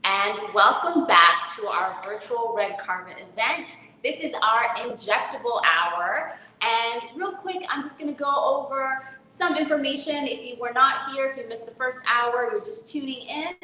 and welcome back to our virtual red carpet event. This is our injectable hour, and real quick, I'm just going to go over some information. If you were not here, if you missed the first hour, you're just tuning in.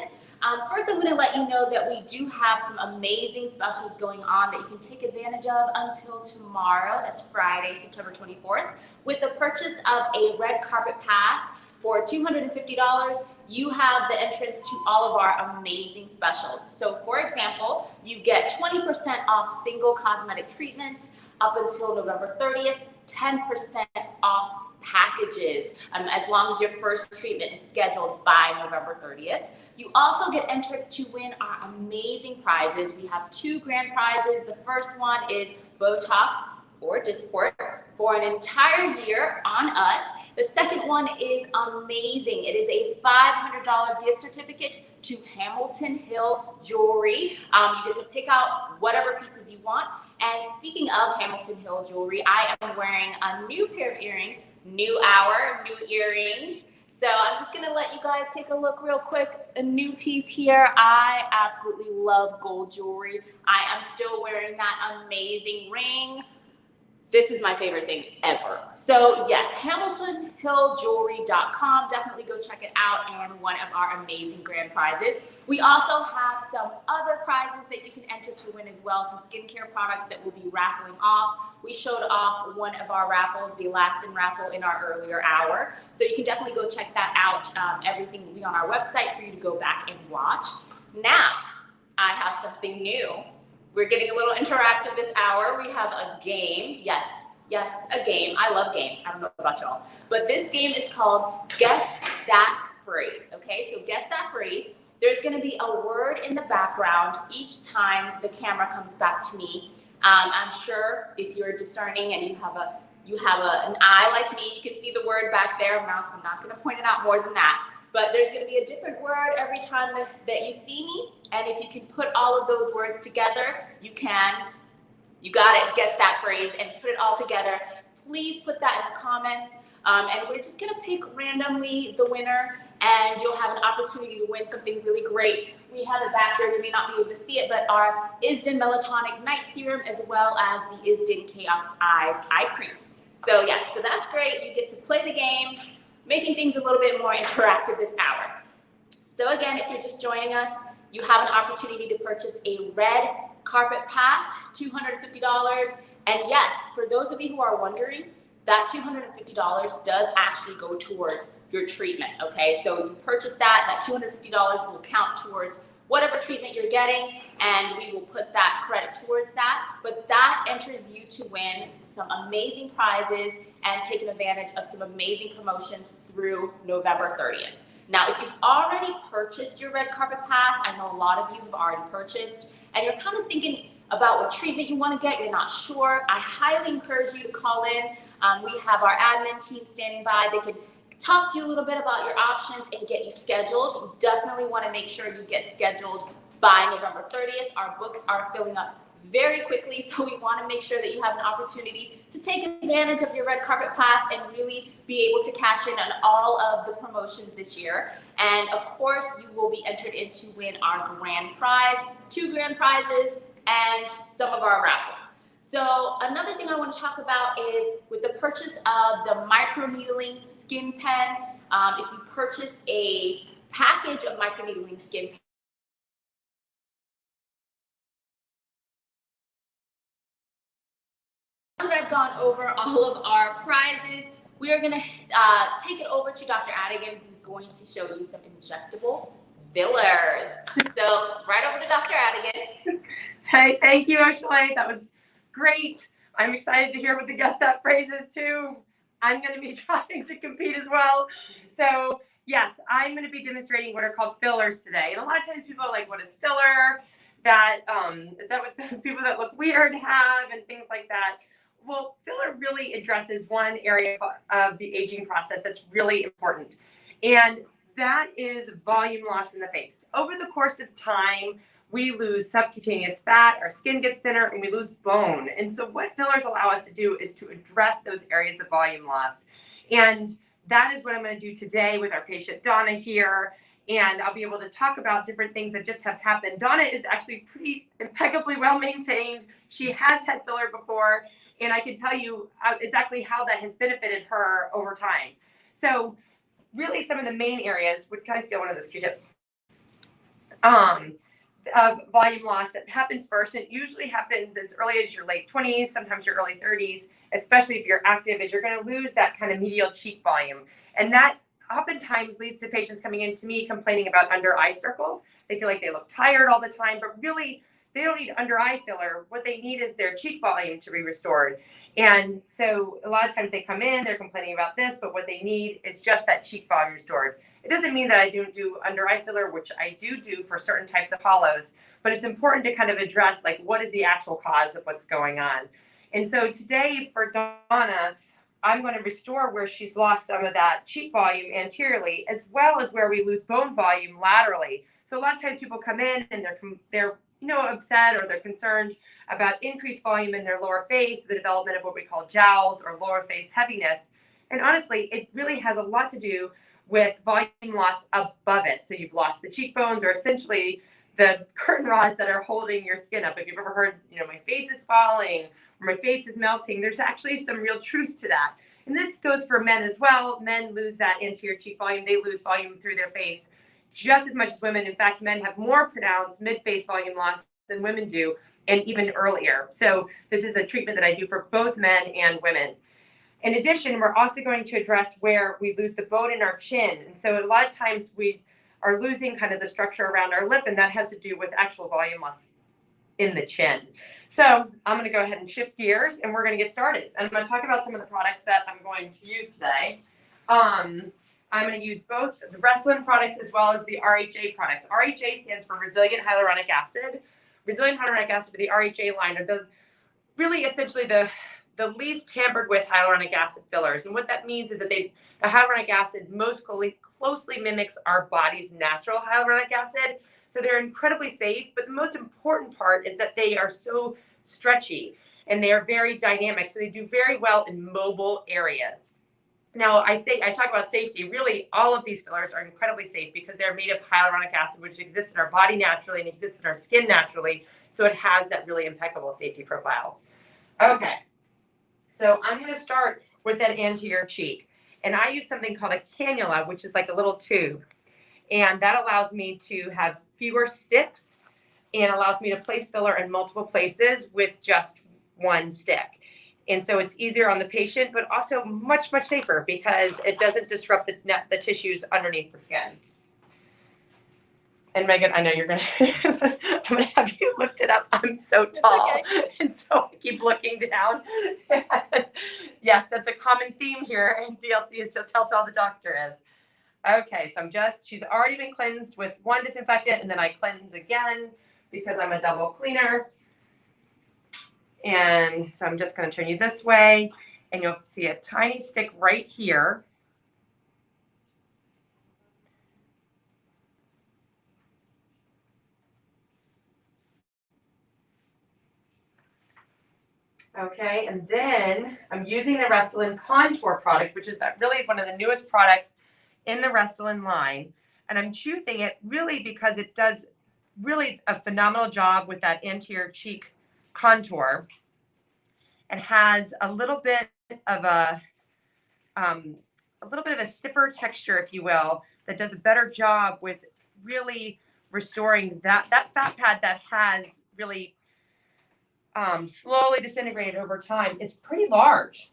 First, I'm going to let you know that we do have some amazing specials going on that you can take advantage of until tomorrow. That's Friday, September 24th. With the purchase of a red carpet pass for $250, you have the entrance to all of our amazing specials. So for example, you get 20% off single cosmetic treatments up until November 30th, 10% off packages as long as your first treatment is scheduled by November 30th. You also get entered to win our amazing prizes. We have 2 grand prizes. The first one is Botox or Dysport for an entire year on us. The second one is amazing. It is a $500 gift certificate to Hamilton Hill Jewelry. You get to pick out whatever pieces you want. And speaking of Hamilton Hill Jewelry, I am wearing a new pair of earrings, new hour, new earrings. So I'm just gonna let you guys take a look real quick. A new piece here. I absolutely love gold jewelry. I am still wearing that amazing ring. This is my favorite thing ever. So yes, HamiltonHillJewelry.com. Definitely go check it out, and one of our amazing grand prizes. We also have some other prizes that you can enter to win as well, some skincare products that we'll be raffling off. We showed off one of our raffles, the Elastin raffle, in our earlier hour. So you can definitely go check that out. Everything will be on our website for you to go back and watch. Now, I have something new. We're getting a little interactive this hour. We have a game. Yes, a game. I love games. I don't know about y'all. But this game is called Guess That Phrase. Okay, so guess that phrase. There's going to be a word in the background each time the camera comes back to me. I'm sure if you're discerning and you have an eye like me, you can see the word back there. I'm not going to point it out more than that. But there's going to be a different word every time that you see me. And if you can put all of those words together, you got it, guess that phrase and put it all together. Please put that in the comments. And we're just going to pick randomly the winner, and you'll have an opportunity to win something really great. We have it back there. You may not be able to see it, but our Isden Melatonin Night Serum, as well as the Isden Chaos Eyes Eye Cream. So yes, so that's great. You get to play the game, making things a little bit more interactive this hour. So again, if you're just joining us, you have an opportunity to purchase a red carpet pass, $250. And yes, for those of you who are wondering, that $250 does actually go towards your treatment, okay? So you purchase that $250 will count towards whatever treatment you're getting, and we will put that credit towards that. But that enters you to win some amazing prizes and taking advantage of some amazing promotions through November 30th. Now, if you've already purchased your red carpet pass, I know a lot of you have already purchased, and you're kind of thinking about what treatment you want to get, you're not sure, I highly encourage you to call in. We have our admin team standing by. They can talk to you a little bit about your options and get you scheduled. You definitely want to make sure you get scheduled by November 30th. Our books are filling up very quickly, so we want to make sure that you have an opportunity to take advantage of your red carpet pass and really be able to cash in on all of the promotions this year. And of course, you will be entered in to win our grand prize, 2 grand prizes, and some of our raffles. So another thing I want to talk about is with the purchase of the microneedling skin pen. If you purchase a package of microneedling skin pen, I've gone over all of our prizes. We are going to take it over to Dr. Adigun, who's going to show you some injectable fillers. So right over to Dr. Adigun. Hey, thank you, Ashley. That was great. I'm excited to hear what the Guess That Phrase is too. I'm going to be trying to compete as well. So yes, I'm going to be demonstrating what are called fillers today. And a lot of times people are like, what is filler? Is that what those people that look weird have and things like that? Well, filler really addresses one area of the aging process that's really important. And that is volume loss in the face. Over the course of time, we lose subcutaneous fat, our skin gets thinner, and we lose bone. And so what fillers allow us to do is to address those areas of volume loss. And that is what I'm going to do today with our patient Donna here. and I'll be able to talk about different things that just have happened. Donna is actually pretty impeccably well maintained. She has had filler before, and I can tell you exactly how that has benefited her over time. So really some of the main areas, can I steal one of those Q-tips? Of volume loss that happens first. It usually happens as early as your late 20s, sometimes your early 30s, especially if you're active, is you're going to lose that kind of medial cheek volume. And that oftentimes leads to patients coming in to me complaining about under eye circles. They feel like they look tired all the time, but really they don't need under eye filler. What they need is their cheek volume to be restored. And so a lot of times they come in, they're complaining about this, but what they need is just that cheek volume restored. It doesn't mean that I don't do under eye filler, which I do for certain types of hollows, but it's important to kind of address like what is the actual cause of what's going on. And so today for Donna, I'm going to restore where she's lost some of that cheek volume anteriorly, as well as where we lose bone volume laterally. So a lot of times people come in and they're upset or they're concerned about increased volume in their lower face, the development of what we call jowls or lower face heaviness. And honestly, it really has a lot to do with volume loss above it. So you've lost the cheekbones, or essentially the curtain rods that are holding your skin up. If you've ever heard, my face is falling or my face is melting, there's actually some real truth to that. And this goes for men as well. Men lose that anterior cheek volume. They lose volume through their face just as much as women. In fact, men have more pronounced mid-face volume loss than women do, and even earlier. So this is a treatment that I do for both men and women. In addition, we're also going to address where we lose the bone in our chin. And so a lot of times we are losing kind of the structure around our lip, and that has to do with actual volume loss in the chin. So I'm going to go ahead and shift gears, and we're going to get started. And I'm going to talk about some of the products that I'm going to use today. I'm going to use both the Restylane products as well as the RHA products. RHA stands for Resilient Hyaluronic Acid. Resilient Hyaluronic Acid for the RHA line are really essentially the least tampered with hyaluronic acid fillers. And what that means is that the hyaluronic acid most closely mimics our body's natural hyaluronic acid. So they're incredibly safe, but the most important part is that they are so stretchy and they are very dynamic. So they do very well in mobile areas. Now, I talk about safety. Really, all of these fillers are incredibly safe because they're made of hyaluronic acid, which exists in our body naturally and exists in our skin naturally. So it has that really impeccable safety profile. Okay. So I'm going to start with that anterior cheek. And I use something called a cannula, which is like a little tube. And that allows me to have fewer sticks and allows me to place filler in multiple places with just one stick. And so it's easier on the patient, but also much, much safer because it doesn't disrupt the tissues underneath the skin. And Megan, I know you're going to, I'm going to have you lift it up. I'm so tall. Okay. And so I keep looking down. Yes, that's a common theme here. And DLC is just how tall the doctor is. Okay, so she's already been cleansed with one disinfectant, and then I cleanse again because I'm a double cleaner. And so I'm just going to turn you this way, and you'll see a tiny stick right here. Okay, and then I'm using the Restylane Contour product, which is really one of the newest products in the Restylane line. And I'm choosing it really because it does really a phenomenal job with that anterior cheek contour. It has a little bit of a stiffer texture, if you will, that does a better job with really restoring that fat pad that has really slowly disintegrated over time is pretty large.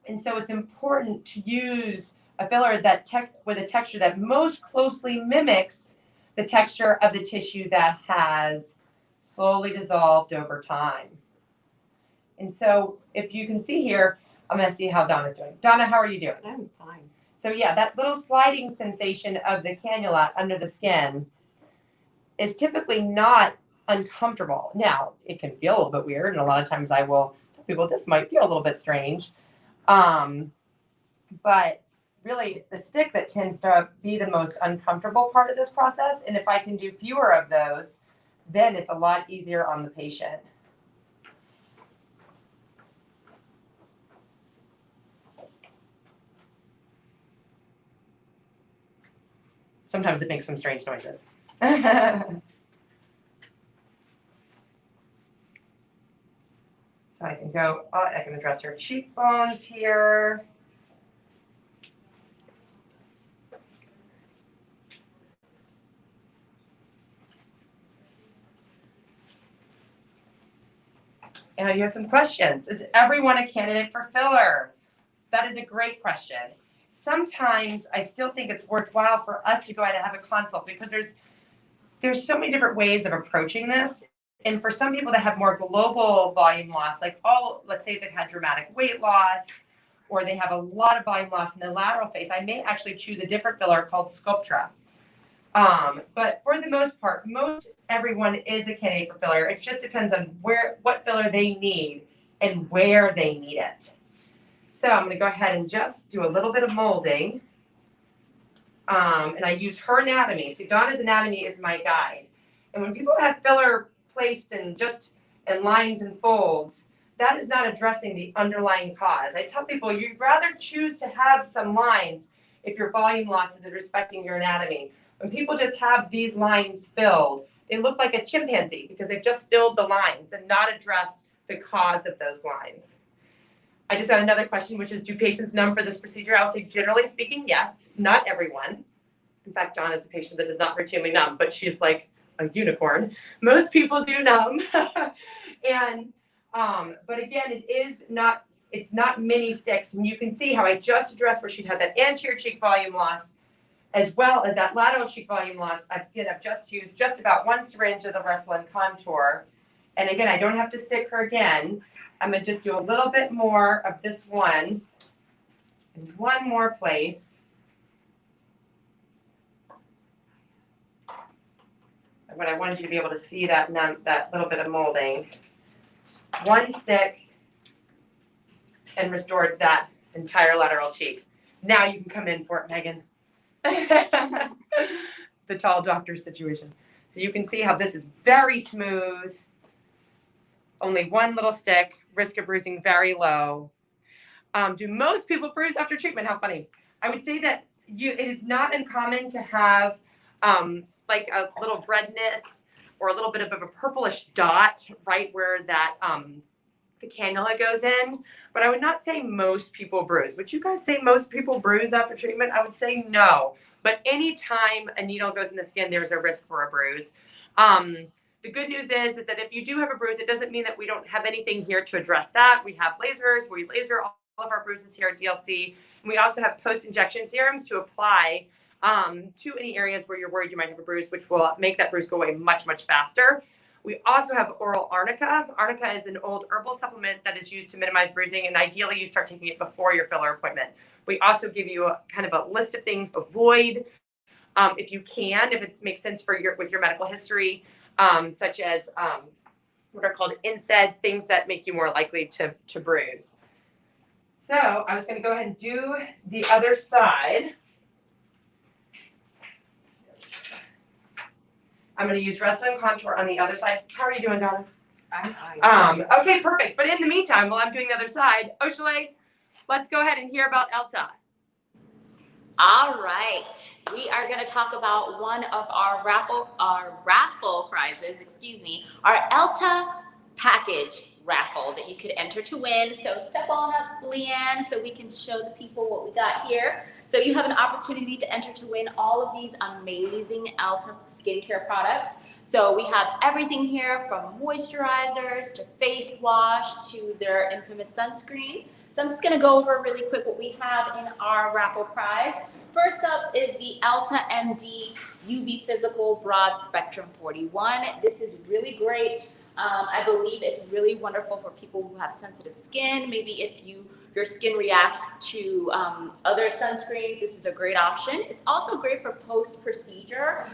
And so it's important to use a filler with a texture that most closely mimics the texture of the tissue that has slowly dissolved over time. And so if you can see here, I'm going to see how Donna's doing. Donna, how are you doing? I'm fine. So yeah, that little sliding sensation of the cannula under the skin is typically not uncomfortable. Now, it can feel a little bit weird, and a lot of times I will tell people this might feel a little bit strange. But really, it's the stick that tends to be the most uncomfortable part of this process. And if I can do fewer of those, then it's a lot easier on the patient. Sometimes it makes some strange noises. So I can go, I can address her cheekbones here. And you have some questions. Is everyone a candidate for filler? That is a great question. Sometimes I still think it's worthwhile for us to go ahead and have a consult because there's so many different ways of approaching this. And for some people that have more global volume loss, like let's say they've had dramatic weight loss, or they have a lot of volume loss in the lateral face, I may actually choose a different filler called Sculptra. But for the most part, most everyone is a candidate for filler. It just depends on what filler they need and where they need it. So I'm going to go ahead and just do a little bit of molding. And I use her anatomy. See, Donna's anatomy is my guide. And when people have filler placed in lines and folds, that is not addressing the underlying cause. I tell people you'd rather choose to have some lines if your volume loss is respecting your anatomy. When people just have these lines filled, they look like a chimpanzee because they've just filled the lines and not addressed the cause of those lines. I just got another question, which is, do patients numb for this procedure? I'll say, generally speaking, yes. Not everyone. In fact, Dawn is a patient that does not routinely numb, but she's like a unicorn. Most people do numb. And, but again, it's not mini sticks. And you can see how I just addressed where she'd had that anterior cheek volume loss, as well as that lateral cheek volume loss. I've just used just about one syringe of the Restylane Contour. And again, I don't have to stick her again. I'm going to just do a little bit more of this one in one more place. But I wanted you to be able to see that little bit of molding. One stick and restored that entire lateral cheek. Now you can come in for it, Megan. The tall doctor situation. So you can see how this is very smooth. Only one little stick, risk of bruising very low. Do most people bruise after treatment? How funny. I would say that it is not uncommon to have like a little redness or a little bit of a purplish dot right where that the cannula goes in. But I would not say most people bruise. Would you guys say most people bruise after treatment? I would say no. But anytime a needle goes in the skin, there's a risk for a bruise. The good news is that if you do have a bruise, it doesn't mean that we don't have anything here to address that. We have lasers. We laser all of our bruises here at DLC. And we also have post-injection serums to apply to any areas where you're worried you might have a bruise, which will make that bruise go away much, much faster. We also have oral arnica. Arnica is an old herbal supplement that is used to minimize bruising, and ideally you start taking it before your filler appointment. We also give you a kind of a list of things to avoid if you can, if it makes sense for with your medical history. Such as what are called NSAIDs, things that make you more likely to bruise. So I was going to go ahead and do the other side. I'm going to use Restylane Contour on the other side. How are you doing, Donna? I'm fine. Okay, perfect. But in the meantime, while I'm doing the other side, Oshale, let's go ahead and hear about ELTA. All right, we are going to talk about one of our raffle prizes, our ELTA package raffle that you could enter to win. So step on up, Leanne, so we can show the people what we got here. So you have an opportunity to enter to win all of these amazing ELTA skincare products. So we have everything here from moisturizers to face wash to their infamous sunscreen. So I'm just going to go over really quick what we have in our raffle prize. First up is the ELTA MD UV Physical Broad Spectrum 41. This is really great. I believe it's really wonderful for people who have sensitive skin. Maybe if your skin reacts to other sunscreens, this is a great option. It's also great for post-procedure,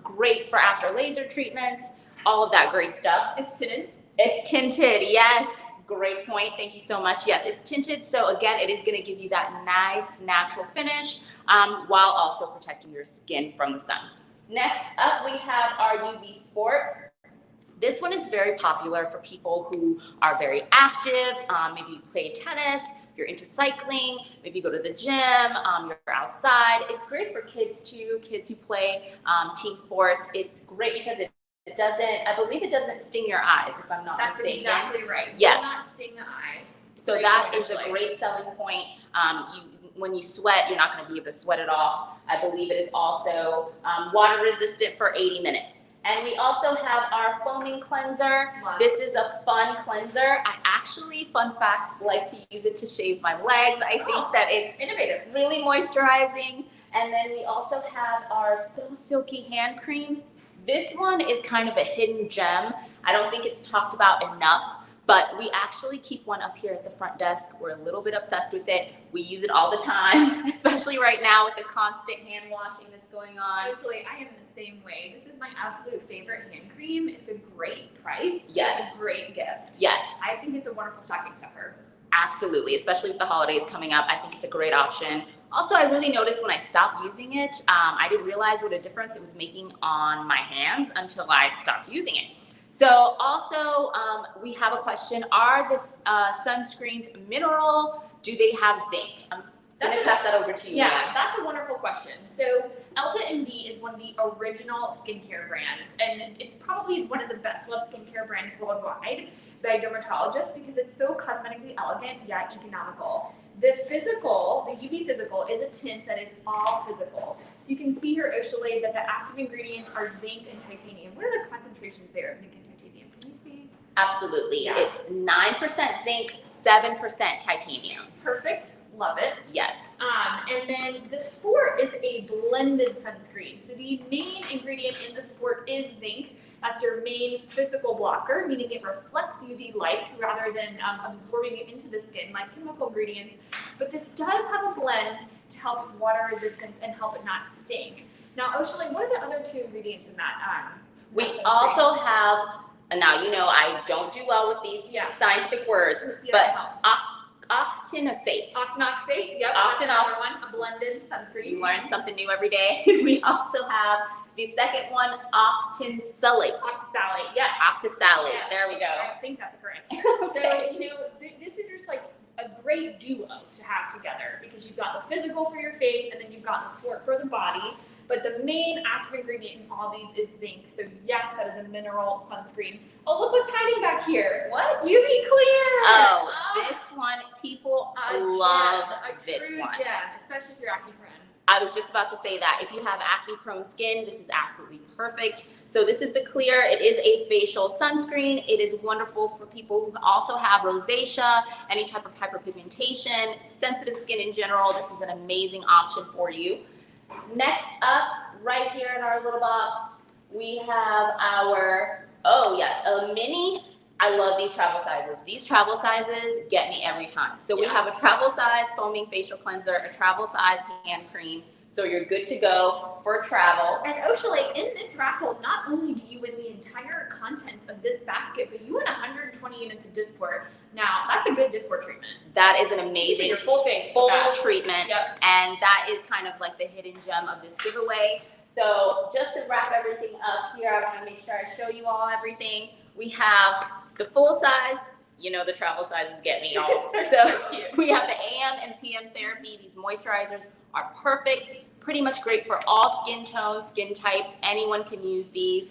great for after laser treatments, all of that great stuff. It's tinted. It's tinted, yes. Great point. Thank you so much. Yes, it's tinted. So again, it is going to give you that nice natural finish while also protecting your skin from the sun. Next up, we have our UV Sport This one is very popular for people who are very active, maybe you play tennis, you're into cycling, maybe you go to the gym, you're outside. It's great for kids too, kids who play team sports. It's great because it doesn't, I believe it doesn't sting your eyes, if I'm not mistaken. That's exactly right. Yes. It does not sting the eyes. So Great that point, is a Ashley. great selling point. When you sweat, you're not going to be able to sweat it off. I believe it is also water resistant for 80 minutes. And we also have our foaming cleanser. Wow. This is a fun cleanser. I actually, fun fact, like to use it to shave my legs. I think that it's innovative, really moisturizing. And then we also have our So Silky hand cream. This one is kind of a hidden gem. I don't think it's talked about enough. But we actually keep one up here at the front desk. We're a little bit obsessed with it. We use it all the time, especially right now with the constant hand washing that's going on. Actually, I am the same way. This is my absolute favorite hand cream. It's a great price. Yes. It's a great gift. Yes. I think it's a wonderful stocking stuffer. Absolutely, especially with the holidays coming up. I think it's a great option. Also, I really noticed when I stopped using it, I didn't realize what a difference it was making on my hands until I stopped using it. So also, we have a question. Are the sunscreens mineral? Do they have zinc? I'm going to pass that over to you. Yeah, that's a wonderful question. So Elta MD is one of the original skincare brands, and it's probably one of the best loved skincare brands worldwide by dermatologists because it's so cosmetically elegant yet economical. The UV physical is a tint that is all physical. So you can see here, Oshale, that the active ingredients are zinc and titanium. What are the concentrations there of zinc and titanium? Can you see? Absolutely. Yeah. It's 9% zinc, 7% titanium. Perfect. Love it. Yes. And then the Sport is a blended sunscreen. So the main ingredient in the Sport is zinc. That's your main physical blocker, meaning it reflects UV light rather than absorbing it into the skin like chemical ingredients. But this does have a blend to help its water resistance and help it not sting. Now, Oshale, what are the other two ingredients in that? We sunscreen? also have, now you know I don't do well with these scientific words, but octinoxate. Octinoxate, yep, that's another one, a blended sunscreen. You learn something new every day. We also have the second one, octinoxate. Octinoxate, yes. Octinoxate, yes. There we go. I think that's correct. Okay. So, this is just like a great duo to have together because you've got the physical for your face and then you've got the Sport for the body. But the main active ingredient in all these is zinc. So yes, that is a mineral sunscreen. Oh, look what's hiding back here. What? UV clear. Oh, this one, people love this true one. Gem, especially if you're acne prone. I was just about to say that. If you have acne prone skin, this is absolutely perfect. So this is the clear. It is a facial sunscreen. It is wonderful for people who also have rosacea, any type of hyperpigmentation, sensitive skin in general. This is an amazing option for you. Next up, right here in our little box, we have our, a mini. I love these travel sizes. These travel sizes get me every time. So we have a travel size foaming facial cleanser, a travel size hand cream. So you're good to go for travel. And Oshale, in this raffle, not only do you win the entire contents of this basket, but you win 120 units of Dysport. Now, that's a good Dysport treatment. That is an amazing your full face treatment. Yep. And that is kind of like the hidden gem of this giveaway. So just to wrap everything up here, I want to make sure I show you all everything. We have the full size. You know the travel sizes get me all. So we have the AM and PM therapy. These moisturizers are perfect, pretty much great for all skin tones, skin types. Anyone can use these.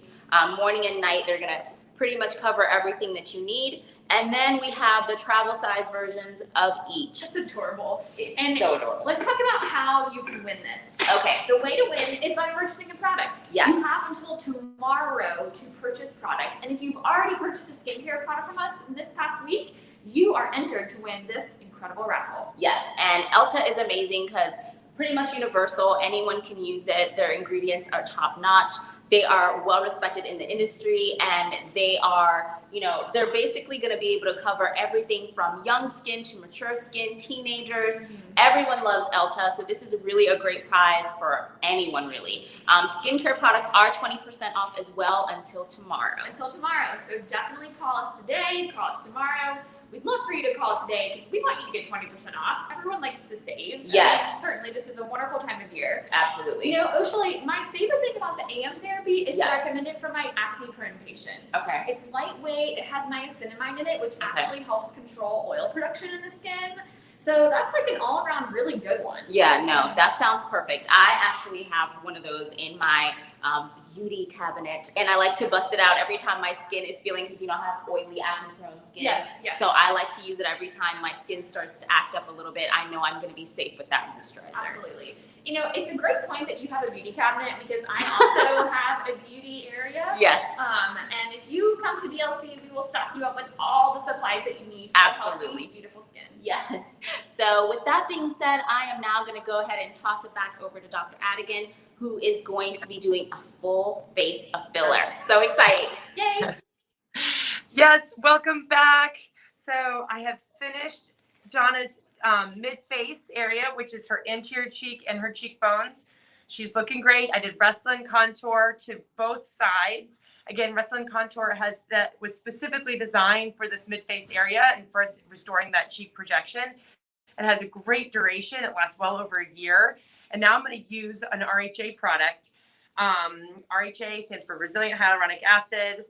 Morning and night, they're gonna pretty much cover everything that you need. And then we have the travel size versions of each. That's adorable. It's so adorable. Let's talk about how you can win this. Okay. The way to win is by purchasing a product. Yes. You have until tomorrow to purchase products. And if you've already purchased a skincare product from us in this past week, you are entered to win this incredible raffle. Yes, and Elta is amazing because pretty much universal. Anyone can use it. Their ingredients are top notch. They are well respected in the industry, and they are, they're basically going to be able to cover everything from young skin to mature skin, teenagers. Everyone loves Elta, so this is really a great prize for anyone, really. Skincare products are 20% off as well until tomorrow. So definitely call us today, call us tomorrow. we'd love for you to call today because we want you to get 20% off. Everyone likes to save. Yes. And certainly, this is a wonderful time of year. Absolutely. You know, Oshale, my favorite thing about the AM therapy is to Yes. recommend it for my acne-prone patients. Okay. It's lightweight. It has niacinamide in it, which actually helps control oil production in the skin. So that's like an all-around really good one. Yeah, no, that sounds perfect. I actually have one of those in my beauty cabinet, and I like to bust it out every time my skin is feeling, because I have oily, acne-prone skin. Yes, yes. So I like to use it every time my skin starts to act up a little bit. I know I'm going to be safe with that moisturizer. Absolutely. You know, it's a great point that you have a beauty cabinet, because I also have a beauty area. Yes. And if you come to DLC, we will stock you up with all the supplies that you need for Absolutely. healthy, beautiful skin. Yes. So with that being said, I am now going to go ahead and toss it back over to Dr. Adigun, who is going to be doing a full face of filler. So exciting. Yay! Yes, welcome back. So I have finished Donna's mid-face area, which is her anterior cheek and her cheekbones. She's looking great. I did Restylane contour to both sides. Again, Restylane contour was specifically designed for this mid-face area and for restoring that cheek projection. It has a great duration. It lasts well over a year. And now I'm going to use an RHA product. RHA stands for Resilient Hyaluronic Acid.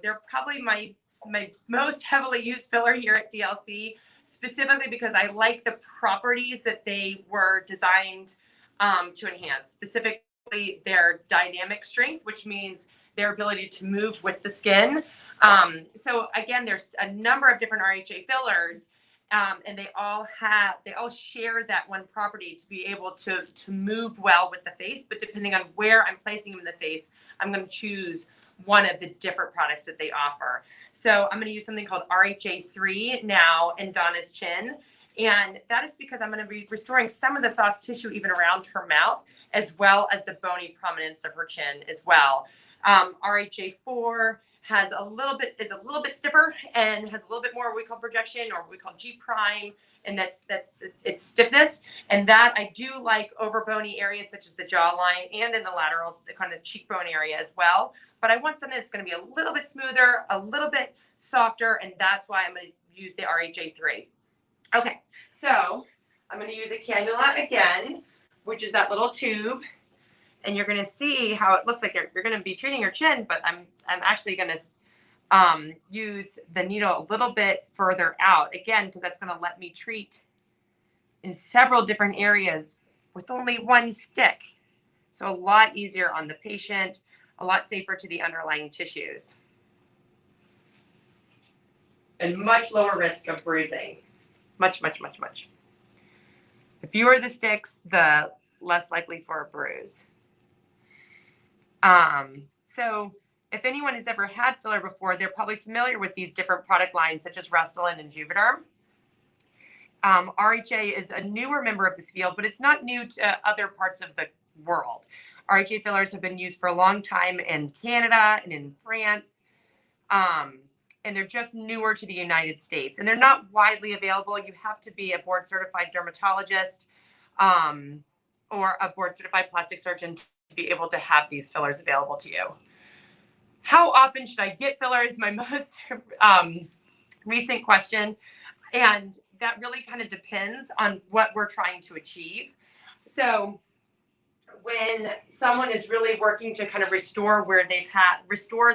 They're probably my most heavily used filler here at DLC, specifically because I like the properties that they were designed to enhance, specifically their dynamic strength, which means their ability to move with the skin. So again, there's a number of different RHA fillers, and they all share that one property to be able to move well with the face. But depending on where I'm placing them in the face, I'm going to choose one of the different products that they offer. So I'm going to use something called RHA3 now in Donna's chin. And that is because I'm going to be restoring some of the soft tissue even around her mouth, as well as the bony prominence of her chin as well. RHA4 is a little bit stiffer and has a little bit more what we call projection, or what we call G prime, and that's its stiffness. And that I do like over bony areas such as the jawline and in the lateral, the kind of cheekbone area as well. But I want something that's going to be a little bit smoother, a little bit softer, and that's why I'm going to use the RHA3. Okay, so I'm going to use a cannula again, which is that little tube, and you're going to see how it looks like you're going to be treating your chin, but I'm actually going to use the needle a little bit further out, again, because that's going to let me treat in several different areas with only one stick. So a lot easier on the patient, a lot safer to the underlying tissues, and much lower risk of bruising. Much, much, much, much. The fewer the sticks, the less likely for a bruise. So if anyone has ever had filler before, they're probably familiar with these different product lines, such as Restylane and Juvederm. RHA is a newer member of this field, but it's not new to other parts of the world. RHA fillers have been used for a long time in Canada and in France. And they're just newer to the United States, and they're not widely available. You have to be a board certified dermatologist or a board certified plastic surgeon to be able to have these fillers available to you. How often should I get fillers? My most recent question. And that really kind of depends on what we're trying to achieve. So when someone is really working to kind of restore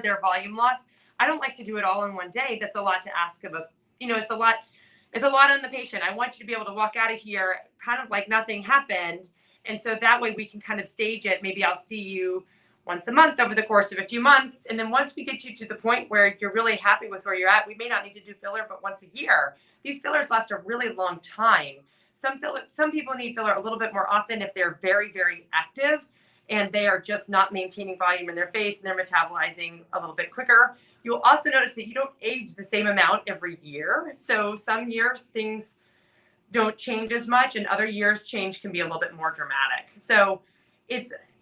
their volume loss, I don't like to do it all in one day. That's a lot to ask of it's a lot on the patient. I want you to be able to walk out of here kind of like nothing happened. And so that way we can kind of stage it. Maybe I'll see you once a month over the course of a few months. And then once we get you to the point where you're really happy with where you're at, we may not need to do filler, but once a year. These fillers last a really long time. Some people need filler a little bit more often if they're very, very active and they are just not maintaining volume in their face and they're metabolizing a little bit quicker. You'll also notice that you don't age the same amount every year. So some years things don't change as much, and other years change can be a little bit more dramatic. So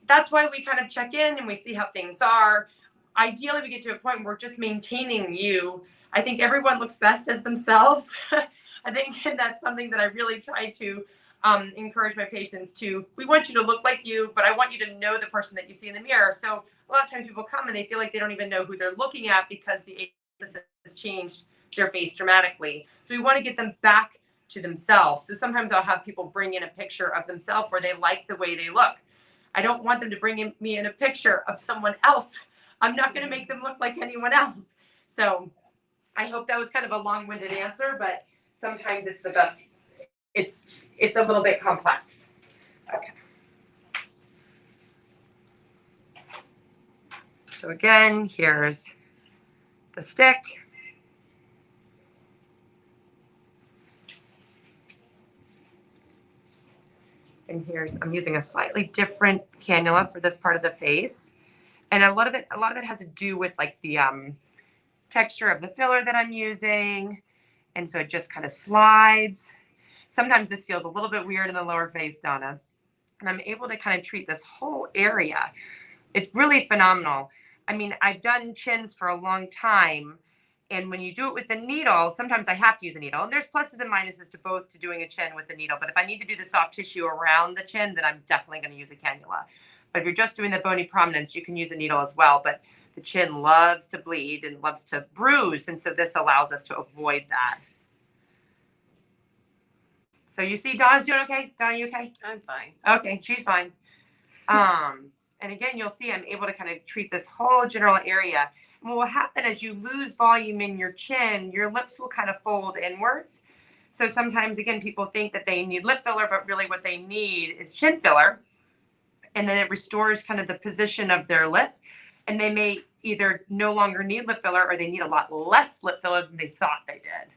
that's why we kind of check in and we see how things are. Ideally, we get to a point where we're just maintaining you. I think everyone looks best as themselves. I think that's something that I really try to encourage my patients to. We want you to look like you, but I want you to know the person that you see in the mirror. So a lot of times people come and they feel like they don't even know who they're looking at because the age has changed their face dramatically. So we want to get them back to themselves. So sometimes I'll have people bring in a picture of themselves where they like the way they look. I don't want them to bring me in a picture of someone else. I'm not going to make them look like anyone else. So I hope that was kind of a long-winded answer, but sometimes it's the best. It's a little bit complex. Okay. So again, here's the stick. And here's, I'm using a slightly different cannula for this part of the face. And a lot of it has to do with like the texture of the filler that I'm using. And so it just kind of slides. Sometimes this feels a little bit weird in the lower face, Donna. And I'm able to kind of treat this whole area. It's really phenomenal. I mean, I've done chins for a long time. And when you do it with the needle, sometimes I have to use a needle. And there's pluses and minuses to both to doing a chin with the needle. But if I need to do the soft tissue around the chin, then I'm definitely going to use a cannula. But if you're just doing the bony prominence, you can use a needle as well. But the chin loves to bleed and loves to bruise. And so this allows us to avoid that. So you see Donna's doing okay? Donna, you okay? I'm fine. Okay, she's fine. And again, you'll see I'm able to kind of treat this whole general area. And what will happen as you lose volume in your chin, your lips will kind of fold inwards. So sometimes, again, people think that they need lip filler, but really what they need is chin filler. And then it restores kind of the position of their lip. And they may either no longer need lip filler or they need a lot less lip filler than they thought they did.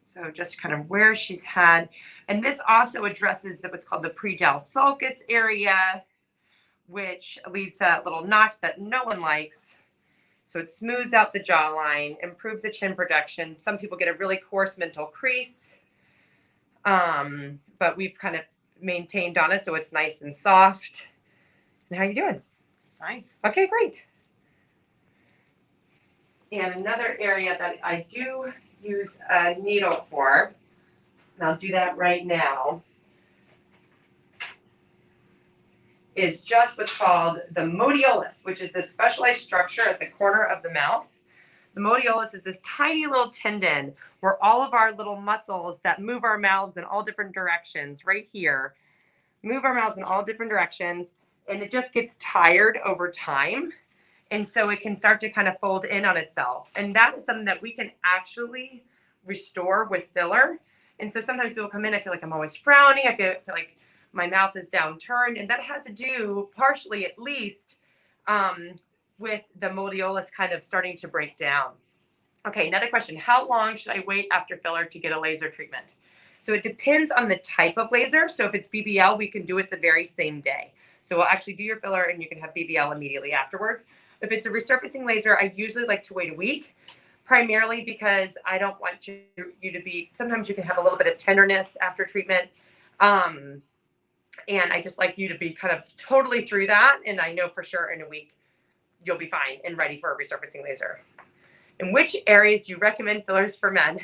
So just kind of where she's had, and this also addresses what's called the pre-jowl sulcus area, which leads to that little notch that no one likes. So it smooths out the jawline, improves the chin projection. Some people get a really coarse mental crease, but we've kind of maintained Donna so it's nice and soft. And how you doing? Fine. Okay, great. And another area that I do use a needle for, and I'll do that right now, is just what's called the modiolus, which is this specialized structure at the corner of the mouth. The modiolus is this tiny little tendon where all of our little muscles that move our mouths in all different directions, right here, move our mouths in all different directions, and it just gets tired over time. And so it can start to kind of fold in on itself. And that is something that we can actually restore with filler. And so sometimes people come in, I feel like I'm always frowning. I feel like my mouth is downturned. And that has to do partially at least with the modiolus kind of starting to break down. Okay, another question. How long should I wait after filler to get a laser treatment? So it depends on the type of laser. So if it's BBL, we can do it the very same day. So we'll actually do your filler and you can have BBL immediately afterwards. If it's a resurfacing laser, I usually like to wait a week, primarily because I don't want you to be, sometimes you can have a little bit of tenderness after treatment. And I just like you to be kind of totally through that. And I know for sure in a week, you'll be fine and ready for a resurfacing laser. In which areas do you recommend fillers for men?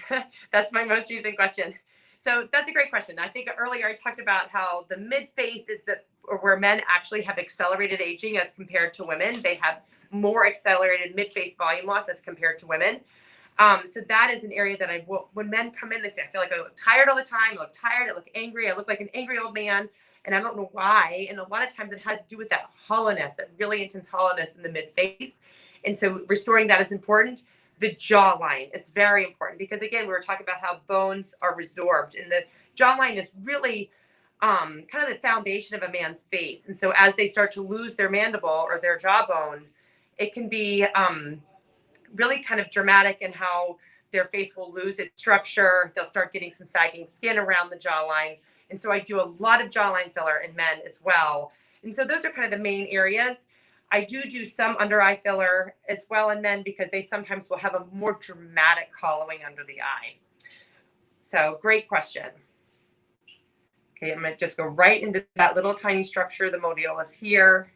That's my most recent question. So that's a great question. I think earlier I talked about how the mid face is where men actually have accelerated aging as compared to women. They have more accelerated mid-face volume loss as compared to women. So that is an area that when men come in, they say, I feel like I look tired all the time. I look tired. I look angry. I look like an angry old man. And I don't know why. And a lot of times it has to do with that hollowness, that really intense hollowness in the mid-face. And so restoring that is important. The jawline is very important because, again, we were talking about how bones are resorbed. And the jawline is really kind of the foundation of a man's face. And so as they start to lose their mandible or their jawbone, it can be really kind of dramatic in how their face will lose its structure. They'll start getting some sagging skin around the jawline. And so I do a lot of jawline filler in men as well. And so those are kind of the main areas. I do some under eye filler as well in men because they sometimes will have a more dramatic hollowing under the eye. So great question. Okay, I'm going to just go right into that little tiny structure, the modiolus here.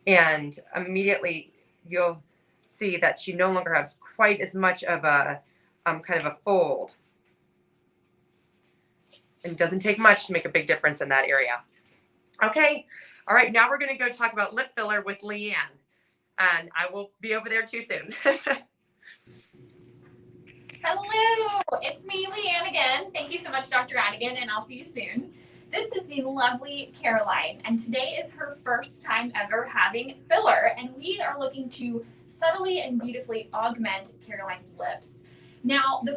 And immediately you'll see that she no longer has quite as much of a kind of a fold. And it doesn't take much to make a big difference in that area. Okay, all right, now we're going to go talk about lip filler with Leanne. and I will be over there too soon. Hello, it's me, Leanne again. Thank you so much, Dr. Adigun, and I'll see you soon. This is the lovely Caroline, and today is her first time ever having filler, and we are looking to subtly and beautifully augment Caroline's lips. Now, the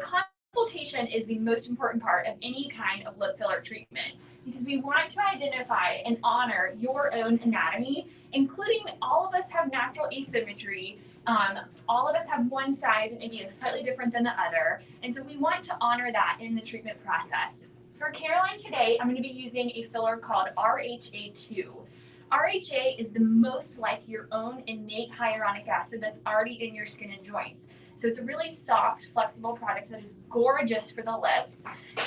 consultation is the most important part of any kind of lip filler treatment because we want to identify and honor your own anatomy, including all of us have natural asymmetry. All of us have one side that maybe is slightly different than the other, and so we want to honor that in the treatment process. For Caroline today, I'm going to be using a filler called RHA2. RHA is the most like your own innate hyaluronic acid that's already in your skin and joints. So it's a really soft, flexible product that is gorgeous for the lips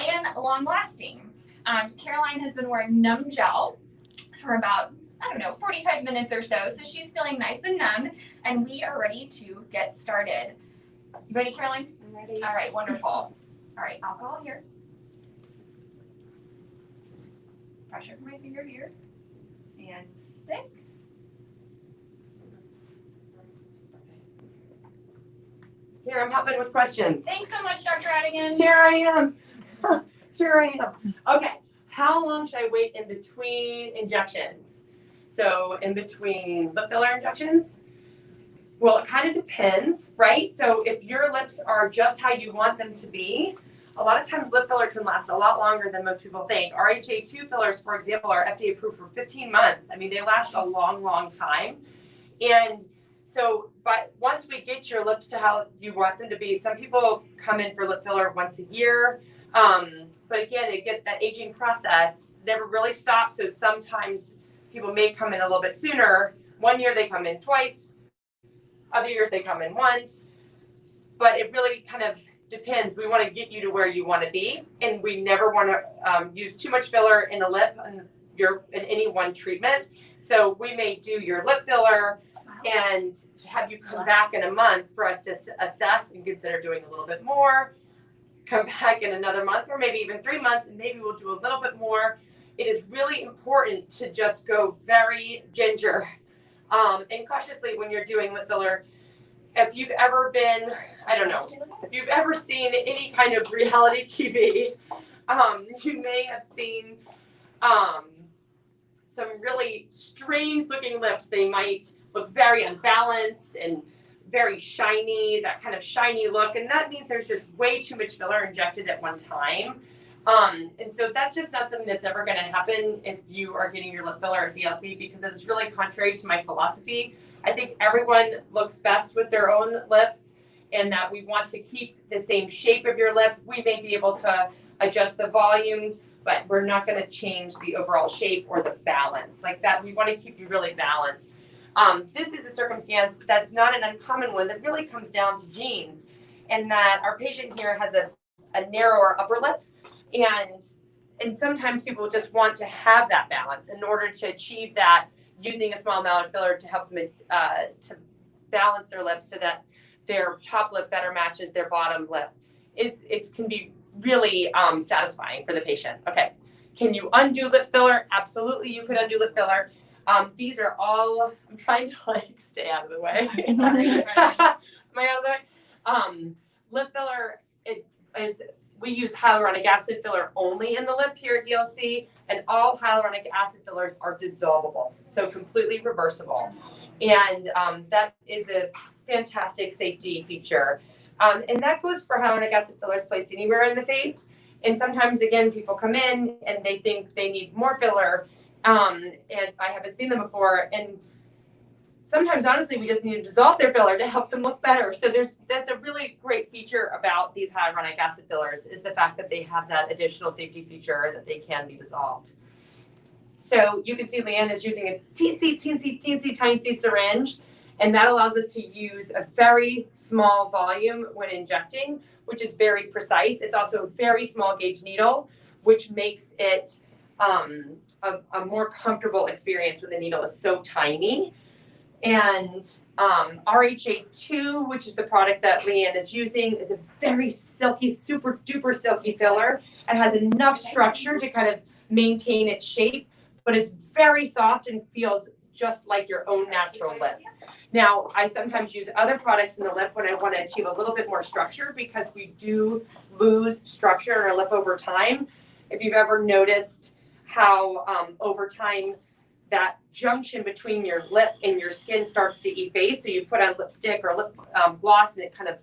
and long-lasting. Caroline has been wearing numb gel for about, 45 minutes or so. So she's feeling nice and numb, and we are ready to get started. You ready, Caroline? I'm ready. All right, wonderful. All right, alcohol here. Pressure from my finger here. And stick. Here, I'm hopping with questions. Thanks so much, Dr. Adigun. Here I am. Here I am. Okay, how long should I wait in between injections? So in between lip filler injections? Well, it kind of depends, right? So if your lips are just how you want them to be, a lot of times lip filler can last a lot longer than most people think. RHA2 fillers, for example, are FDA approved for 15 months. I mean, they last a long, long time. And so, but once we get your lips to how you want them to be, some people come in for lip filler once a year. But again, that aging process never really stops. So sometimes people may come in a little bit sooner. One year they come in twice. Other years they come in once. But it really kind of depends. We want to get you to where you want to be, and we never want to use too much filler in a lip in any one treatment. So we may do your lip filler and have you come back in a month for us to assess and consider doing a little bit more. Come back in another month or maybe even 3 months, and maybe we'll do a little bit more. It is really important to just go very ginger and cautiously when you're doing lip filler. If you've ever been, if you've ever seen any kind of reality TV, you may have seen some really strange looking lips. They might look very unbalanced and very shiny, that kind of shiny look. And that means there's just way too much filler injected at one time. And so that's just not something that's ever going to happen if you are getting your lip filler at DLC, because it's really contrary to my philosophy. I think everyone looks best with their own lips, and that we want to keep the same shape of your lip. We may be able to adjust the volume, but we're not going to change the overall shape or the balance like that. We want to keep you really balanced. This is a circumstance that's not an uncommon one that really comes down to genes, and that our patient here has a narrower upper lip, and sometimes people just want to have that balance. In order to achieve that, using a small amount of filler to help them to balance their lips so that their top lip better matches their bottom lip can be really satisfying for the patient. Okay, can you undo lip filler? Absolutely, you can undo lip filler. These are all, I'm trying to stay out of the way. I'm sorry. Am I out of the way? Lip filler, we use hyaluronic acid filler only in the lip here at DLC, and all hyaluronic acid fillers are dissolvable, so completely reversible. And that is a fantastic safety feature. And that goes for hyaluronic acid fillers placed anywhere in the face. And sometimes, again, people come in and they think they need more filler, and I haven't seen them before. And sometimes, honestly, we just need to dissolve their filler to help them look better. So that's a really great feature about these hyaluronic acid fillers, is the fact that they have that additional safety feature that they can be dissolved. So you can see Leanne is using a teensy tiny syringe, and that allows us to use a very small volume when injecting, which is very precise. It's also a very small gauge needle, which makes it a more comfortable experience when the needle is so tiny. And RHA2, which is the product that Leanne is using, is a very silky, super duper silky filler. It has enough structure to kind of maintain its shape, but it's very soft and feels just like your own natural lip. Now, I sometimes use other products in the lip when I want to achieve a little bit more structure because we do lose structure in our lip over time. If you've ever noticed how over time that junction between your lip and your skin starts to efface, so you put on lipstick or lip gloss and it kind of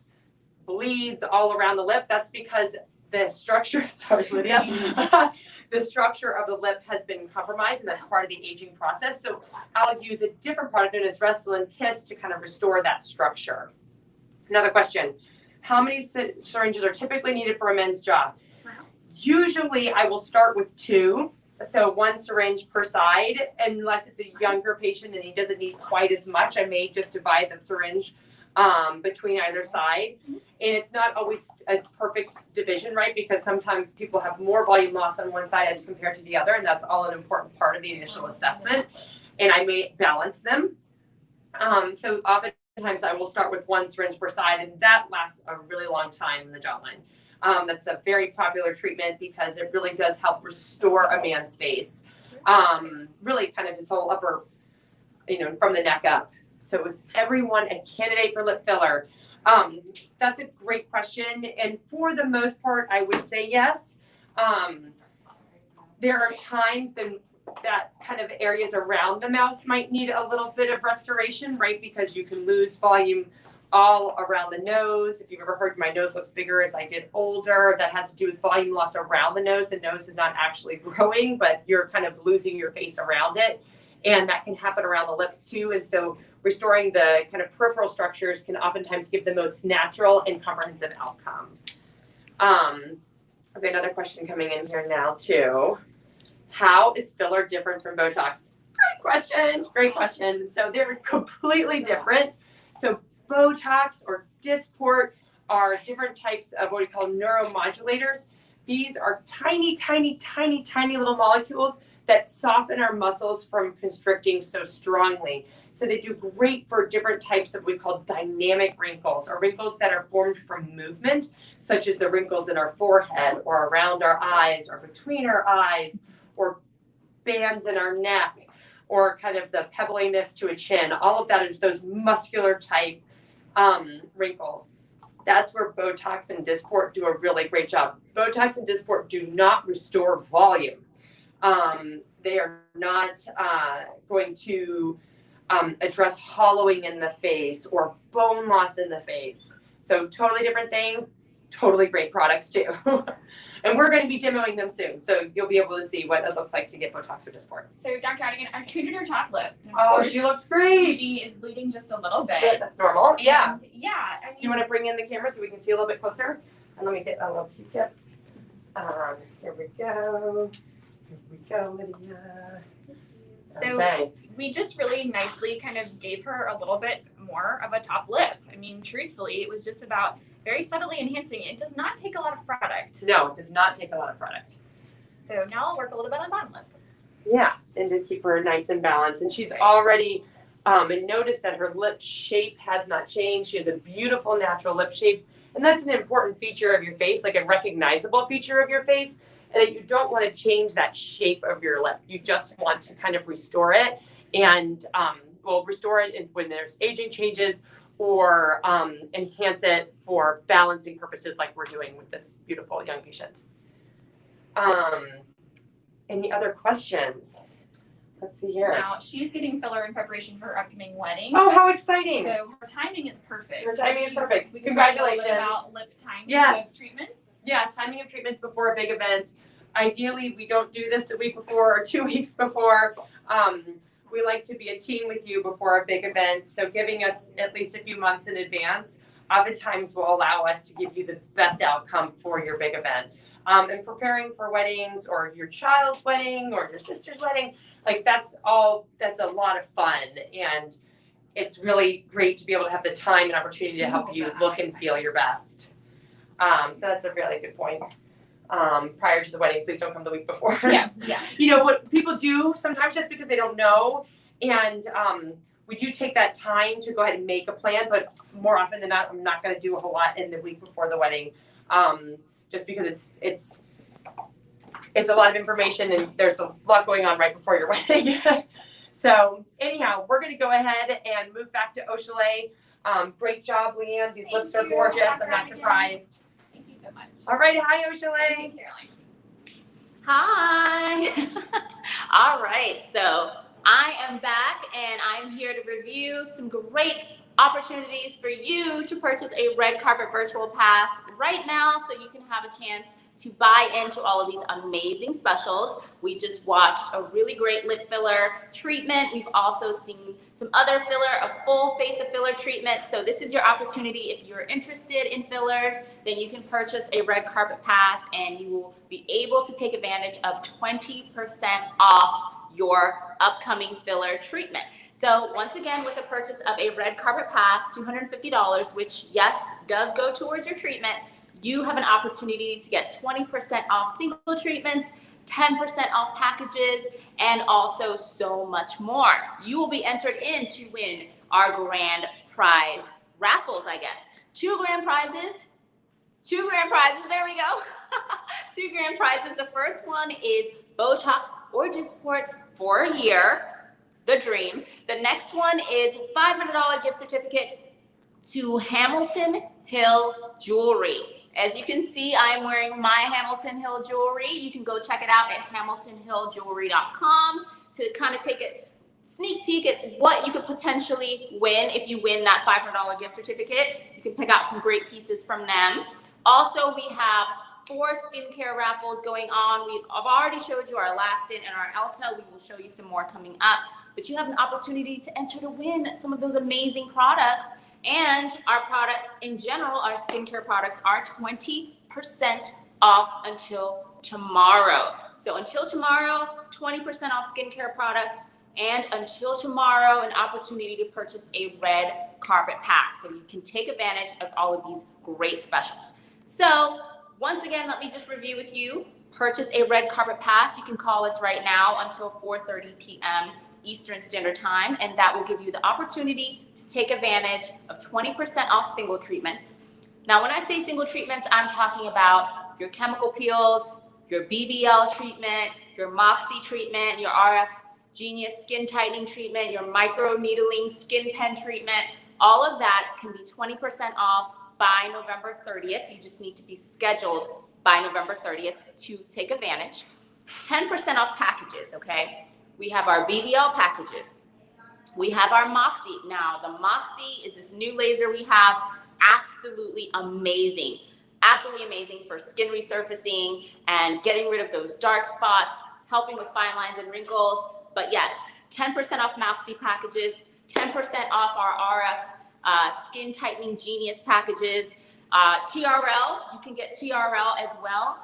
bleeds all around the lip, that's because the structure, sorry Lydia, the structure of the lip has been compromised, and that's part of the aging process. So I'll use a different product known as Restylane Kiss to kind of restore that structure. Another question, how many syringes are typically needed for a men's job? Usually I will start with 2. So 1 syringe per side, unless it's a younger patient and he doesn't need quite as much, I may just divide the syringe between either side. And it's not always a perfect division, right? Because sometimes people have more volume loss on one side as compared to the other, and that's all an important part of the initial assessment. And I may balance them. So oftentimes I will start with 1 syringe per side, and that lasts a really long time in the jawline. That's a very popular treatment because it really does help restore a man's face. Really kind of his whole upper, from the neck up. So is everyone a candidate for lip filler? That's a great question. And for the most part, I would say yes. There are times that kind of areas around the mouth might need a little bit of restoration, right? Because you can lose volume all around the nose. If you've ever heard my nose looks bigger as I get older, that has to do with volume loss around the nose. The nose is not actually growing, but you're kind of losing your face around it. And that can happen around the lips too. And so restoring the kind of peripheral structures can oftentimes give the most natural and comprehensive outcome. Okay, another question coming in here now too. How is filler different from Botox? Great question. So they're completely different. So Botox or Dysport are different types of what we call neuromodulators. These are tiny, tiny, tiny, tiny little molecules that soften our muscles from constricting so strongly. So they do great for different types of what we call dynamic wrinkles, or wrinkles that are formed from movement, such as the wrinkles in our forehead or around our eyes or between our eyes, or bands in our neck, or kind of the pebbliness to a chin. All of that is those muscular type wrinkles. That's where Botox and Dysport do a really great job. Botox and Dysport do not restore volume. They are not going to address hollowing in the face or bone loss in the face. So totally different thing, totally great products too. And we're going to be demoing them soon, so you'll be able to see what it looks like to get Botox or Dysport. So Dr. Adigun, I've treated her top lip. Oh, she looks great. She is bleeding just a little bit. Yeah, that's normal. Yeah. And yeah. I mean, Do you want to bring in the camera so we can see a little bit closer? And let me get a little Q-tip. Here we go. Here we go, Lydia. So Okay. we just really nicely kind of gave her a little bit more of a top lip. I mean, truthfully, it was just about very subtly enhancing it. It does not take a lot of product. No, it does not take a lot of product. So now I'll work a little bit on bottom lip. Yeah, and to keep her nice and balanced. And she's already, and notice that her lip shape has not changed. She has a beautiful natural lip shape. And that's an important feature of your face, like a recognizable feature of your face. And that you don't want to change that shape of your lip. You just want to kind of restore it. And we'll restore it when there's aging changes, or enhance it for balancing purposes like we're doing with this beautiful young patient. Any other questions? Let's see here. Now, she's getting filler in preparation for her upcoming wedding. Oh, how exciting. So her timing is perfect. Her timing is perfect. We can talk a little bit Congratulations. about lip timing Yes. of treatments. Yeah, timing of treatments before a big event. Ideally, we don't do this the week before or 2 weeks before. We like to be a team with you before a big event. So giving us at least a few months in advance oftentimes will allow us to give you the best outcome for your big event. And preparing for weddings, or your child's wedding, or your sister's wedding, like that's a lot of fun. And it's really great to be able to have the time and opportunity to help you look and feel your best. So that's a really good point. Prior to the wedding, please don't come the week before. Yeah. You know what people do sometimes, just because they don't know, and we do take that time to go ahead and make a plan, but more often than not, I'm not going to do a whole lot in the week before the wedding, just because it's a lot of information and there's a lot going on right before your wedding. So anyhow, we're going to go ahead and move back to Oshale. Great job, Leanne. These lips are gorgeous. I'm not surprised. Thank you so much. All right. Hi, Hey, Oshale. Caroline. Hi. All right, so I am back and I'm here to review some great opportunities for you to purchase a red carpet virtual pass right now so you can have a chance to buy into all of these amazing specials. We just watched a really great lip filler treatment. We've also seen some other filler, a full face of filler treatment. So this is your opportunity. If you're interested in fillers, then you can purchase a red carpet pass and you will be able to take advantage of 20% off your upcoming filler treatment. So once again, with the purchase of a red carpet pass, $250, which yes, does go towards your treatment, you have an opportunity to get 20% off single treatments, 10% off packages, and also so much more. You will be entered in to win our grand prize raffles, I guess. Two grand prizes, there we go. Two grand prizes. The first one is Botox or Dysport for a year, the dream. The next one is $500 gift certificate to Hamilton Hill Jewelry. As you can see, I'm wearing my Hamilton Hill jewelry. You can go check it out at hamiltonhilljewelry.com to kind of take a sneak peek at what you could potentially win if you win that $500 gift certificate. You can pick out some great pieces from them. Also, we have 4 skincare raffles going on. I've already showed you our last in and our Elta. We will show you some more coming up. But you have an opportunity to enter to win some of those amazing products. And our products in general, our skincare products, are 20% off until tomorrow. So until tomorrow, 20% off skincare products, and until tomorrow, an opportunity to purchase a red carpet pass. So you can take advantage of all of these great specials. So once again, let me just review with you. Purchase a red carpet pass. You can call us right now until 4:30 p.m. Eastern Standard Time, and that will give you the opportunity to take advantage of 20% off single treatments. Now, when I say single treatments, I'm talking about your chemical peels, your BBL treatment, your Moxie treatment, your RF Genius skin tightening treatment, your micro needling skin pen treatment. All of that can be 20% off by November 30th. You just need to be scheduled by November 30th to take advantage. 10% off packages, okay? We have our BBL packages. We have our Moxie. Now, the Moxie is this new laser we have. Absolutely amazing. Absolutely amazing for skin resurfacing and getting rid of those dark spots, helping with fine lines and wrinkles. But yes, 10% off Moxie packages, 10% off our RF Skin Tightening Genius packages. TRL, you can get TRL as well.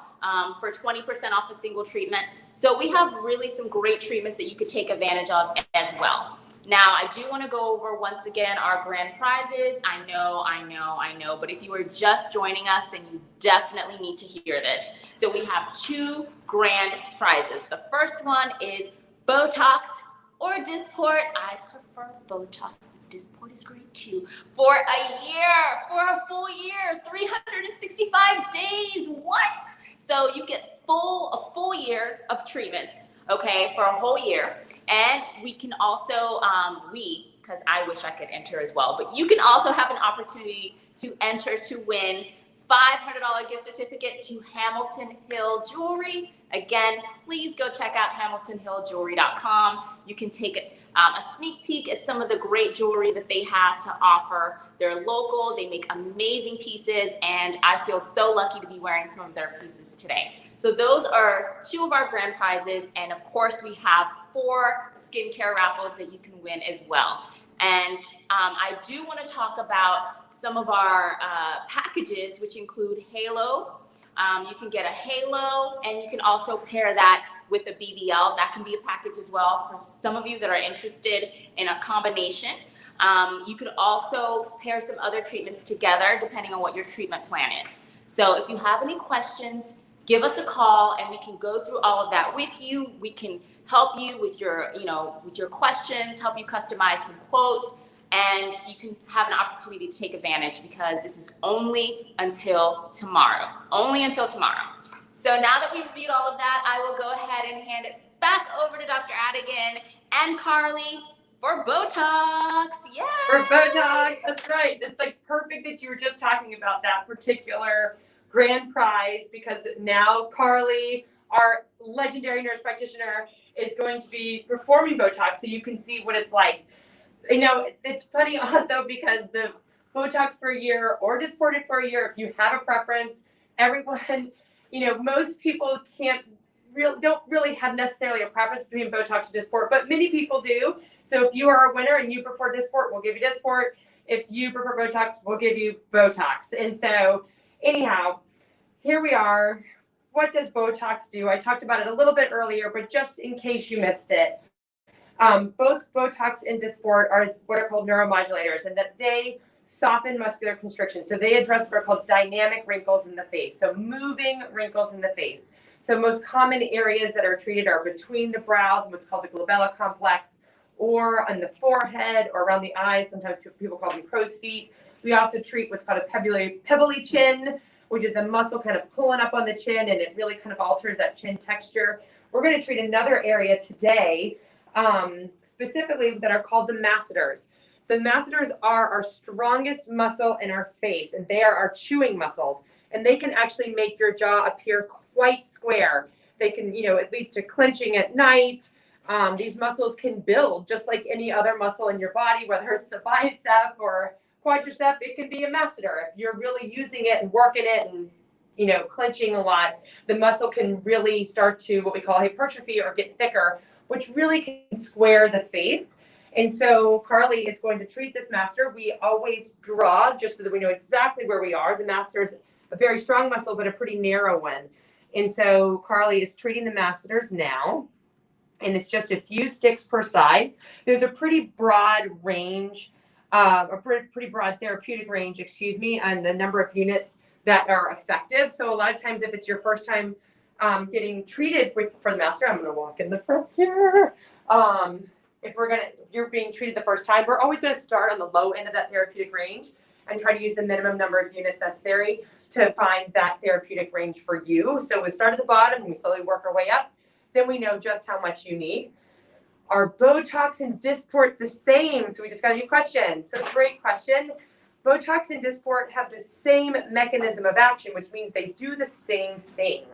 For 20% off a single treatment. So we have really some great treatments that you could take advantage of as well. Now, I do want to go over once again our grand prizes. I know, but if you are just joining us, then you definitely need to hear this. So we have 2 grand prizes. The first one is Botox or Dysport. I prefer Botox. Dysport is great too. For a year, for a full year, 365 days. What? So you get a full year of treatments, okay, for a whole year. And we can also, because I wish I could enter as well, but you can also have an opportunity to enter to win $500 gift certificate to Hamilton Hill Jewelry. Again, please go check out hamiltonhilljewelry.com. You can take a sneak peek at some of the great jewelry that they have to offer. They're local, they make amazing pieces, and I feel so lucky to be wearing some of their pieces today. So those are 2 of our grand prizes, and of course we have 4 skincare raffles that you can win as well. And I do want to talk about some of our packages, which include Halo. You can get a Halo, and you can also pair that with a BBL. That can be a package as well for some of you that are interested in a combination. You could also pair some other treatments together depending on what your treatment plan is. So if you have any questions, give us a call and we can go through all of that with you. We can help you with your, with your questions, help you customize some quotes, and you can have an opportunity to take advantage because this is only until tomorrow. Only until tomorrow. So now that we've reviewed all of that, I will go ahead and hand it back over to Dr. Adigun and Carly for Botox. Yeah. For Botox, that's right. It's like perfect that you were just talking about that particular grand prize, because now Carly, our legendary nurse practitioner, is going to be performing Botox, so you can see what it's like. You know, it's funny also because the Botox for a year or Dysport for a year, if you have a preference, everyone, you know, most people don't really have necessarily a preference between Botox and Dysport, but many people do. So if you are a winner and you prefer Dysport, we'll give you Dysport. If you prefer Botox, we'll give you Botox. And so anyhow, here we are. What does Botox do? I talked about it a little bit earlier, but just in case you missed it, both Botox and Dysport are what are called neuromodulators, and that they soften muscular constriction. So they address what are called dynamic wrinkles in the face. So moving wrinkles in the face. So most common areas that are treated are between the brows and what's called the glabella complex, or on the forehead or around the eyes. Sometimes people call them crow's feet. We also treat what's called a pebbly chin, which is a muscle kind of pulling up on the chin, and it really kind of alters that chin texture. We're going to treat another area today, specifically, that are called the masseters. So the masseters are our strongest muscle in our face, and they are our chewing muscles, and they can actually make your jaw appear quite square. They can, you know, it leads to clenching at night. These muscles can build just like any other muscle in your body, whether it's a bicep or quadricep. It can be a masseter. If you're really using it and working it and, you know, clenching a lot, the muscle can really start to what we call hypertrophy or get thicker, which really can square the face. And so Carly is going to treat this masseter. We always draw just so that we know exactly where we are. The masseter is a very strong muscle, but a pretty narrow one. And so Carly is treating the masseters now, and it's just a few sticks per side. There's a pretty broad range, pretty broad therapeutic range, on the number of units that are effective. So a lot of times, if it's your first time getting treated for the masseter, I'm going to walk in the front here. If you're being treated the first time, we're always going to start on the low end of that therapeutic range and try to use the minimum number of units necessary to find that therapeutic range for you. So we start at the bottom and we slowly work our way up. Then we know just how much you need. Are Botox and Dysport the same? So we just got a new question. So great question. Botox and Dysport have the same mechanism of action, which means they do the same thing.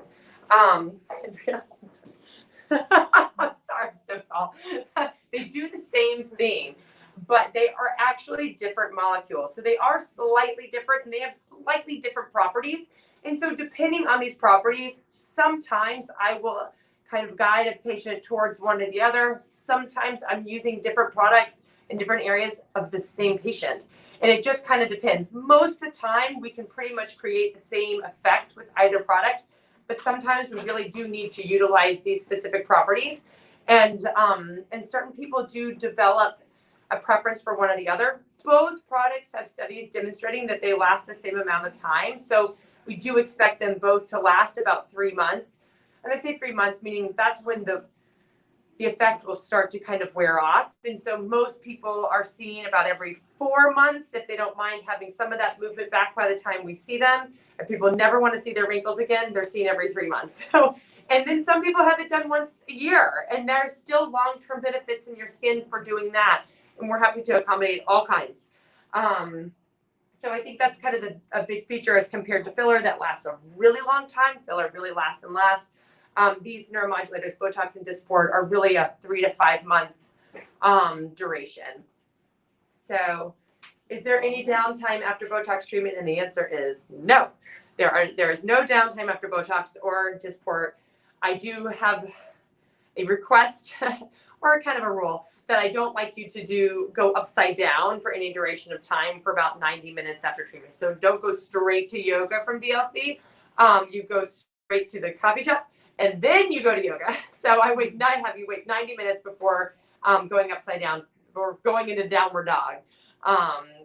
I'm sorry, I'm so tall. They do the same thing, but they are actually different molecules. So they are slightly different, and they have slightly different properties. And so depending on these properties, sometimes I will kind of guide a patient towards one or the other. Sometimes I'm using different products in different areas of the same patient. And it just kind of depends. Most of the time, we can pretty much create the same effect with either product, but sometimes we really do need to utilize these specific properties. And certain people do develop a preference for one or the other. Both products have studies demonstrating that they last the same amount of time. So we do expect them both to last about 3 months. And I say 3 months, meaning that's when the effect will start to kind of wear off. And so most people are seeing about every 4 months, if they don't mind having some of that movement back by the time we see them. If people never want to see their wrinkles again, they're seen every 3 months. So, and then some people have it done once a year, and there's still long-term benefits in your skin for doing that. And we're happy to accommodate all kinds. So I think that's kind of a big feature as compared to filler that lasts a really long time. Filler really lasts and lasts. These neuromodulators, Botox and Dysport, are really a 3 to 5 month duration. So is there any downtime after Botox treatment? And the answer is no. There is no downtime after Botox or Dysport. I do have a request or kind of a rule that I don't like you to go upside down for any duration of time for about 90 minutes after treatment. So don't go straight to yoga from DLC. You go straight to the coffee shop and then you go to yoga. So I have you wait 90 minutes before going upside down or going into downward dog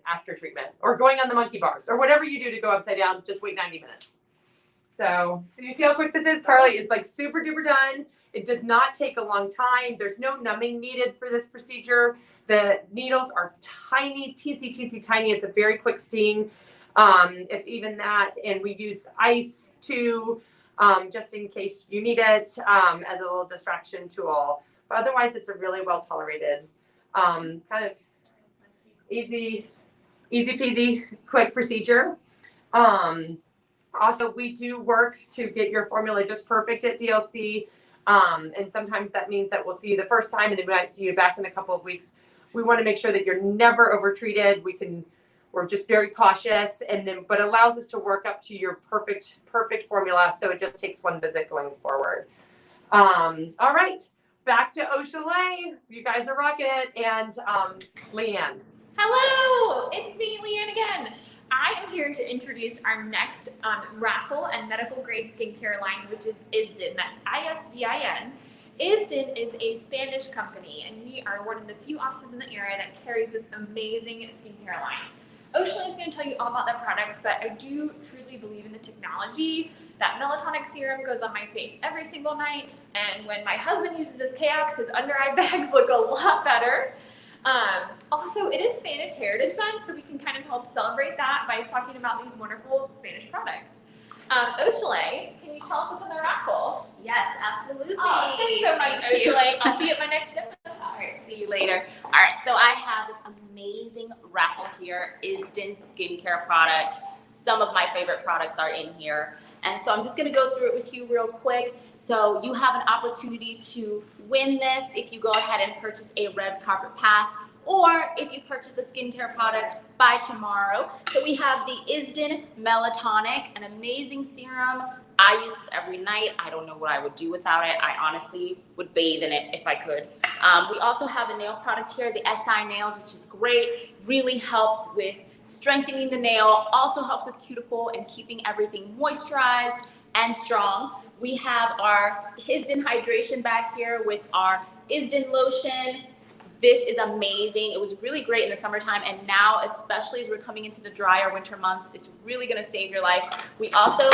after treatment, or going on the monkey bars, or whatever you do to go upside down. Just wait 90 minutes. So you see how quick this is? Carly is like super duper done. It does not take a long time. There's no numbing needed for this procedure. The needles are tiny, teensy tiny. It's a very quick sting, if even that. And we use ice to just in case you need it as a little distraction tool. But otherwise, it's a really well tolerated, kind of easy peasy, quick procedure. Also, we do work to get your formula just perfect at DLC. And sometimes that means that we'll see you the first time and then we might see you back in a couple of weeks. We want to make sure that you're never overtreated. We're just very cautious but allows us to work up to your perfect formula. So it just takes one visit going forward. All right, back to Eau Chalet. You guys are rocking it. And Leanne. Hello, it's me, Leanne again. I am here to introduce our next raffle and medical grade skincare line, which is Isdin. That's ISDIN. Isdin is a Spanish company, and we are one of the few offices in the area that carries this amazing skincare line. Eau Chalet is going to tell you all about their products, but I do truly believe in the technology. That melatonin serum goes on my face every single night, and when my husband uses his K-Ox, his under-eye bags look a lot better. Also, it is Spanish Heritage Month, so we can kind of help celebrate that by talking about these wonderful Spanish products. Eau Chalet, can you tell us what's in the raffle? Yes, absolutely. Oh, thanks so much, Eau Chalet. I'll see you at my next step. All right, see you later. All right, so I have this amazing raffle here, Isdin skincare products. Some of my favorite products are in here. And so I'm just gonna go through it with you real quick. So you have an opportunity to win this if you go ahead and purchase a red carpet pass, or if you purchase a skincare product by tomorrow. So we have the Isdin Melatonin, an amazing serum. I use this every night. I don't know what I would do without it. I honestly would bathe in it if I could. We also have a nail product here, the SI Nails, which is great. Really helps with strengthening the nail, also helps with cuticle and keeping everything moisturized and strong. We have our Isdin hydration back here with our Isdin lotion. This is amazing. It was really great in the summertime, and now, especially as we're coming into the drier winter months, it's really gonna save your life. We also,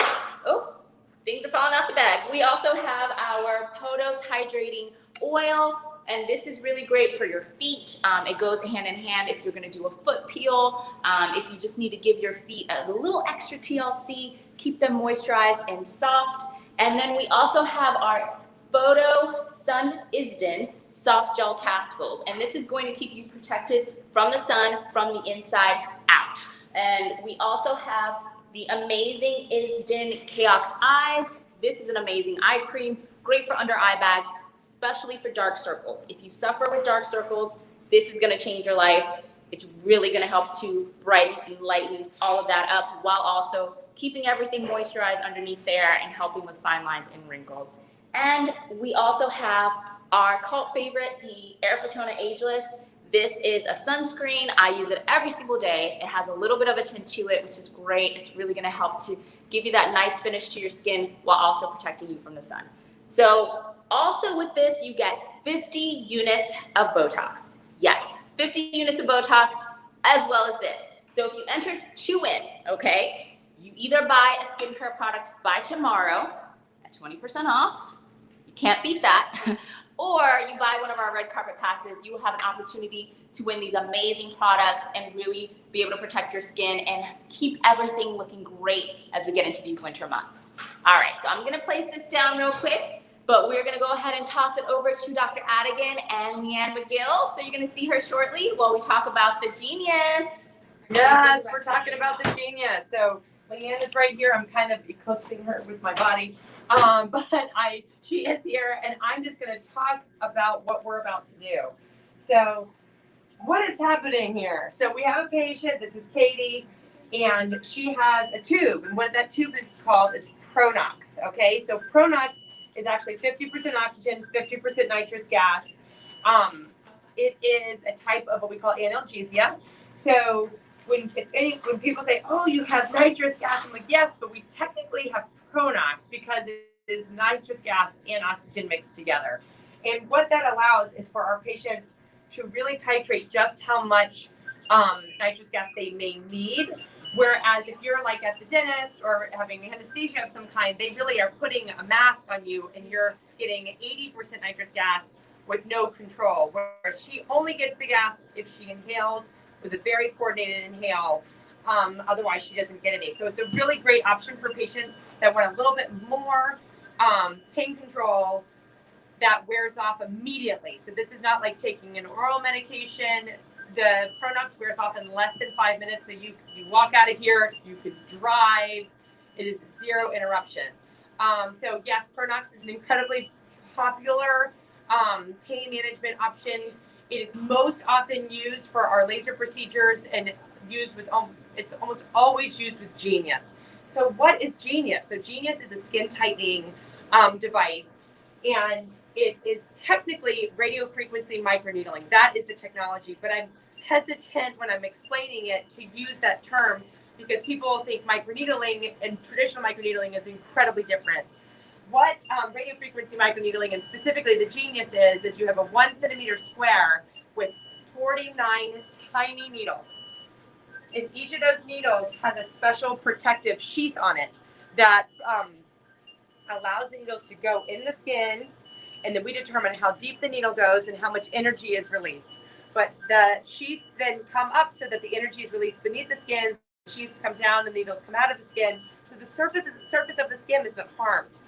things are falling out the bag. We also have our Podos hydrating oil, and this is really great for your feet. It goes hand in hand if you're gonna do a foot peel, if you just need to give your feet a little extra TLC, keep them moisturized and soft. And then we also have our Photo Sun Isdin soft gel capsules, and this is going to keep you protected from the sun from the inside out. And we also have the amazing Isdin K-Ox Eyes. This is an amazing eye cream, great for under eye bags, especially for dark circles. If you suffer with dark circles, this is gonna change your life. It's really gonna help to brighten and lighten all of that up while also keeping everything moisturized underneath there and helping with fine lines and wrinkles. And we also have our cult favorite, the Air Fotona Ageless. This is a sunscreen. I use it every single day. It has a little bit of a tint to it, which is great. It's really gonna help to give you that nice finish to your skin while also protecting you from the sun. So also with this, you get 50 units of Botox. Yes, 50 units of Botox as well as this. So if you enter to win, okay, you either buy a skincare product by tomorrow at 20% off. You can't beat that. Or you buy one of our red carpet passes, you will have an opportunity to win these amazing products and really be able to protect your skin and keep everything looking great as we get into these winter months. All right, so I'm gonna place this down real quick, but we're gonna go ahead and toss it over to Dr. Adigun and Leanne McGill. So you're gonna see her shortly while we talk about the Genius. Yes, we're talking about the Genius. So Leanne is right here. I'm kind of eclipsing her with my body. But she is here, and I'm just going to talk about what we're about to do. So what is happening here? So we have a patient, this is Katie, and she has a tube, and what that tube is called is Pronox, okay? So Pronox is actually 50% oxygen, 50% nitrous gas. It is a type of what we call analgesia. So when people say, oh, you have nitrous gas, I'm like, yes, but we technically have Pronox because it is nitrous gas and oxygen mixed together. And what that allows is for our patients to really titrate just how much nitrous gas they may need. Whereas if you're like at the dentist or having anesthesia of some kind, they really are putting a mask on you and you're getting 80% nitrous gas with no control. Whereas she only gets the gas if she inhales with a very coordinated inhale. Otherwise, she doesn't get any. So it's a really great option for patients that want a little bit more pain control that wears off immediately. So this is not like taking an oral medication. The Pronux wears off in less than 5 minutes. So you walk out of here, you could drive. It is 0 interruption. So yes, Pronux is an incredibly popular pain management option. It is most often used for our laser procedures and used with, it's almost always used with Genius. So what is Genius? So Genius is a skin tightening device, and it is technically radio frequency microneedling. That is the technology, but I'm hesitant when I'm explaining it to use that term because people think microneedling and traditional microneedling is incredibly different. What radio frequency microneedling and specifically the Genius is you have a 1 centimeter square with 49 tiny needles. And each of those needles has a special protective sheath on it that allows the needles to go in the skin, and then we determine how deep the needle goes and how much energy is released. But the sheaths then come up so that the energy is released beneath the skin, the sheaths come down, the needles come out of the skin, so the surface of the skin isn't harmed.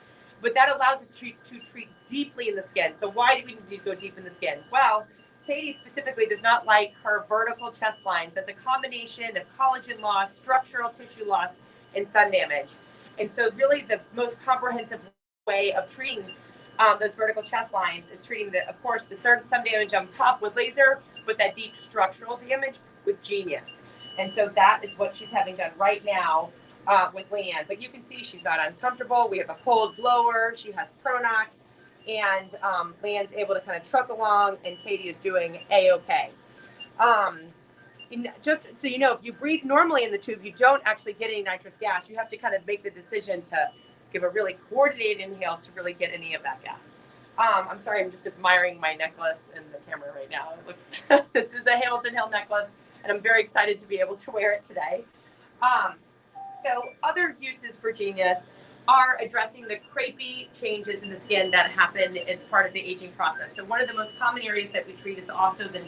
But that allows us to treat deeply in the skin. So why do we need to go deep in the skin? Well, Katie specifically does not like her vertical chest lines as a combination of collagen loss, structural tissue loss, and sun damage. And so really the most comprehensive way of treating those vertical chest lines is treating of course, the sun damage on top with laser, but that deep structural damage with Genius. And so that is what she's having done right now with Leanne. But you can see she's not uncomfortable. We have a cold blower. She has Pronox. And Leanne's able to kind of truck along, and Katie is doing A-okay. Just so you know, if you breathe normally in the tube, you don't actually get any nitrous gas. You have to kind of make the decision to give a really coordinated inhale to really get any of that gas. I'm sorry, I'm just admiring my necklace in the camera right now. It looks, this is a Hamilton Hill necklace, and I'm very excited to be able to wear it today. So other uses for Genius are addressing the crepey changes in the skin that happen as part of the aging process. So one of the most common areas that we treat is also the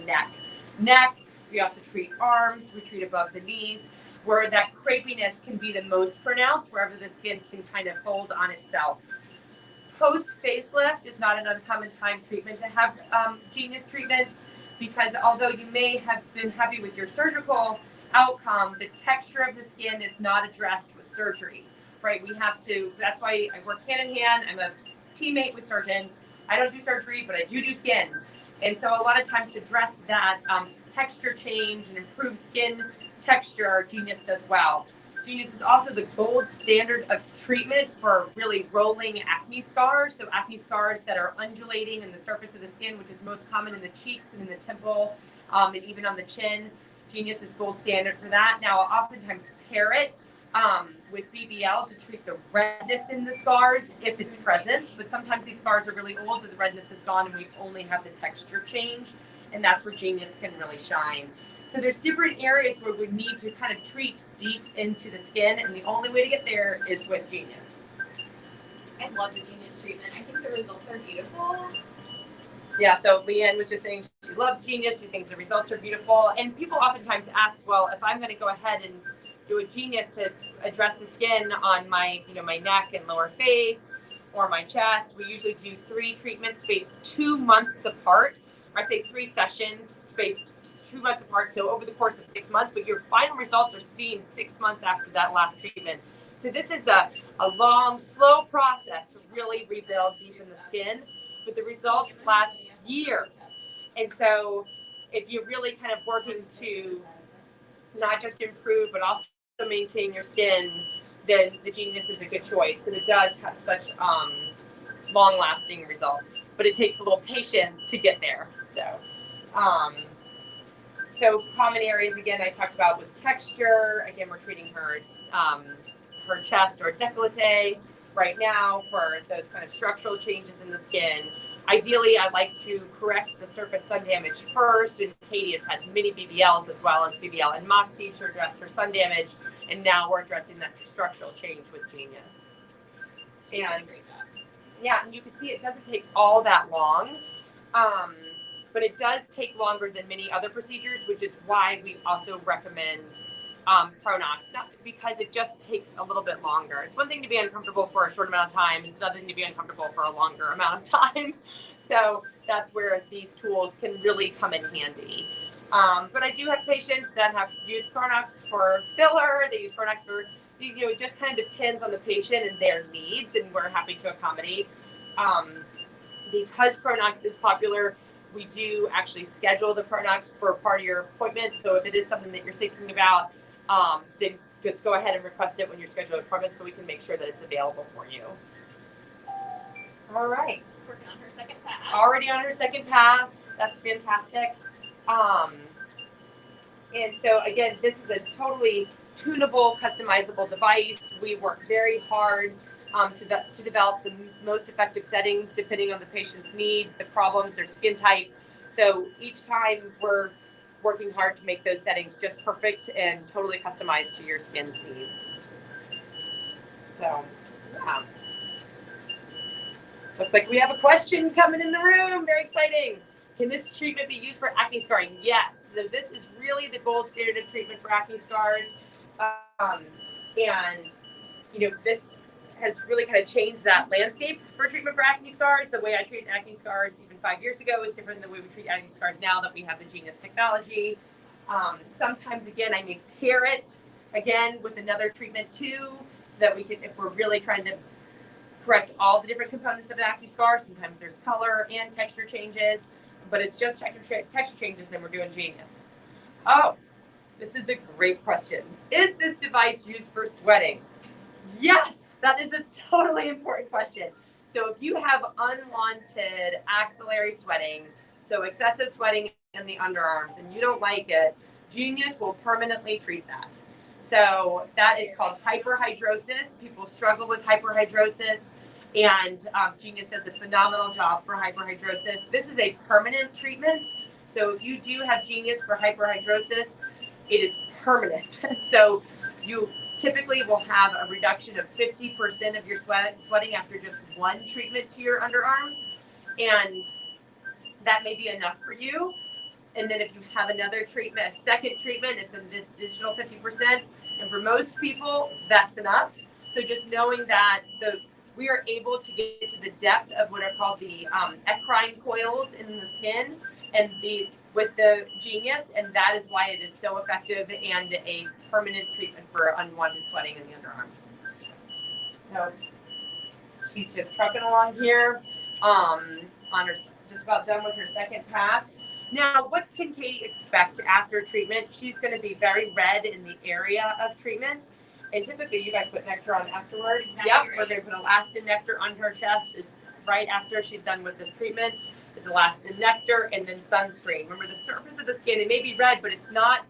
neck. We also treat arms, we treat above the knees, where that crepiness can be the most pronounced, wherever the skin can kind of fold on itself. Post facelift is not an uncommon time treatment to have Genius treatment, because although you may have been happy with your surgical outcome, the texture of the skin is not addressed with surgery, right? We have to, that's why I work hand in hand. I'm a teammate with surgeons. I don't do surgery, but I do skin. And so a lot of times to address that texture change and improve skin texture, Genius does well. Genius is also the gold standard of treatment for really rolling acne scars. So acne scars that are undulating in the surface of the skin, which is most common in the cheeks and in the temple, and even on the chin. Genius is gold standard for that. Now, I'll oftentimes pair it with BBL to treat the redness in the scars if it's present. But sometimes these scars are really old, but the redness is gone and we only have the texture change. And that's where Genius can really shine. So there's different areas where we need to kind of treat deep into the skin, and the only way to get there is with Genius. I love the Genius treatment. I think the results are beautiful. Yeah, so Leanne was just saying she loves Genius. She thinks the results are beautiful. And people oftentimes ask, well, if I'm going to go ahead and do a Genius to address the skin on my, my neck and lower face or my chest, we usually do 3 treatments spaced 2 months apart. I say 3 sessions spaced 2 months apart, so over the course of 6 months, but your final results are seen 6 months after that last treatment. So this is a long, slow process to really rebuild deep in the skin, but the results last years. And so if you're really kind of working to not just improve, but also maintain your skin, then the Genius is a good choice because it does have such long-lasting results. But it takes a little patience to get there. So common areas again I talked about was texture. Again, we're treating her chest or décolleté right now for those kind of structural changes in the skin. Ideally, I'd like to correct the surface sun damage first, and Katie has had many BBLs as well as BBL and Moxie to address her sun damage, and now we're addressing that structural change with Genius. And yeah, and you can see it doesn't take all that long, but it does take longer than many other procedures, which is why we also recommend Pronox, not because it just takes a little bit longer. It's one thing to be uncomfortable for a short amount of time. It's another thing to be uncomfortable for a longer amount of time. So that's where these tools can really come in handy. But I do have patients that have used Pronox for filler. They use Pronox for, it just kind of depends on the patient and their needs, and we're happy to accommodate. Because Pronox is popular, we do actually schedule the Pronox for part of your appointment. So if it is something that you're thinking about, then just go ahead and request it when you're scheduling an appointment so we can make sure that it's available for you. All right. She's working on her second pass. Already on her second pass. That's fantastic. And so again, this is a totally tunable, customizable device. We work very hard to develop the most effective settings depending on the patient's needs, the problems, their skin type. So each time we're working hard to make those settings just perfect and totally customized to your skin's needs. So, yeah. Looks like we have a question coming in the room. Very exciting. Can this treatment be used for acne scarring? Yes. So this is really the gold standard of treatment for acne scars. And, this has really kind of changed that landscape for treatment for acne scars. The way I treat acne scars even 5 years ago is different than the way we treat acne scars now that we have the Genius technology. Sometimes, again, I may pair it, again, with another treatment too, so that we can, if we're really trying to correct all the different components of an acne scar, sometimes there's color and texture changes, but it's just texture changes, then we're doing Genius. Oh, this is a great question. Is this device used for sweating? Yes. That is a totally important question. So if you have unwanted axillary sweating, so excessive sweating in the underarms, and you don't like it, Genius will permanently treat that. So that is called hyperhidrosis. People struggle with hyperhidrosis, and Genius does a phenomenal job for hyperhidrosis. This is a permanent treatment. So if you do have Genius for hyperhidrosis, it is permanent. So you typically will have a reduction of 50% of your sweating after just one treatment to your underarms. And that may be enough for you. And then if you have another treatment, a second treatment, it's an additional 50%. And for most people, that's enough. So just knowing that we are able to get to the depth of what are called the eccrine coils in the skin and with the Genius, and that is why it is so effective and a permanent treatment for unwanted sweating in the underarms. So she's just trucking along here, on her, just about done with her second pass. Now, what can Katie expect after treatment? She's going to be very red in the area of treatment, and typically you guys put nectar on afterwards. Exactly. Yep, we're going to put elastin nectar on her chest is right after she's done with this treatment. It's elastin nectar and then sunscreen. Remember, the surface of the skin, it may be red, but it's not.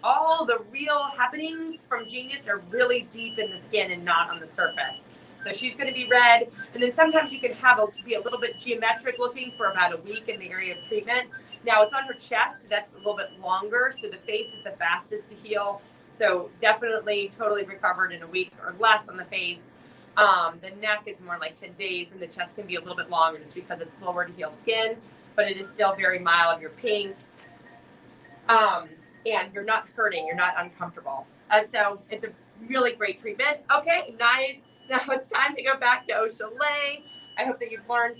All the real happenings from Genius are really deep in the skin and not on the surface. So she's going to be red, and then sometimes you can be a little bit geometric looking for about a week in the area of treatment. Now it's on her chest, so that's a little bit longer. So the face is the fastest to heal. So definitely totally recovered in a week or less on the face. The neck is more like 10 days, and the chest can be a little bit longer just because it's slower to heal skin, but it is still very mild. You're pink, and you're not hurting. You're not uncomfortable. So it's a really great treatment. Okay, nice. Now it's time to go back to O'Shalay. I hope that you've learned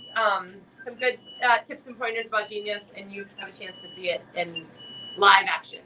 some good tips and pointers about Genius, and you have a chance to see it in live action.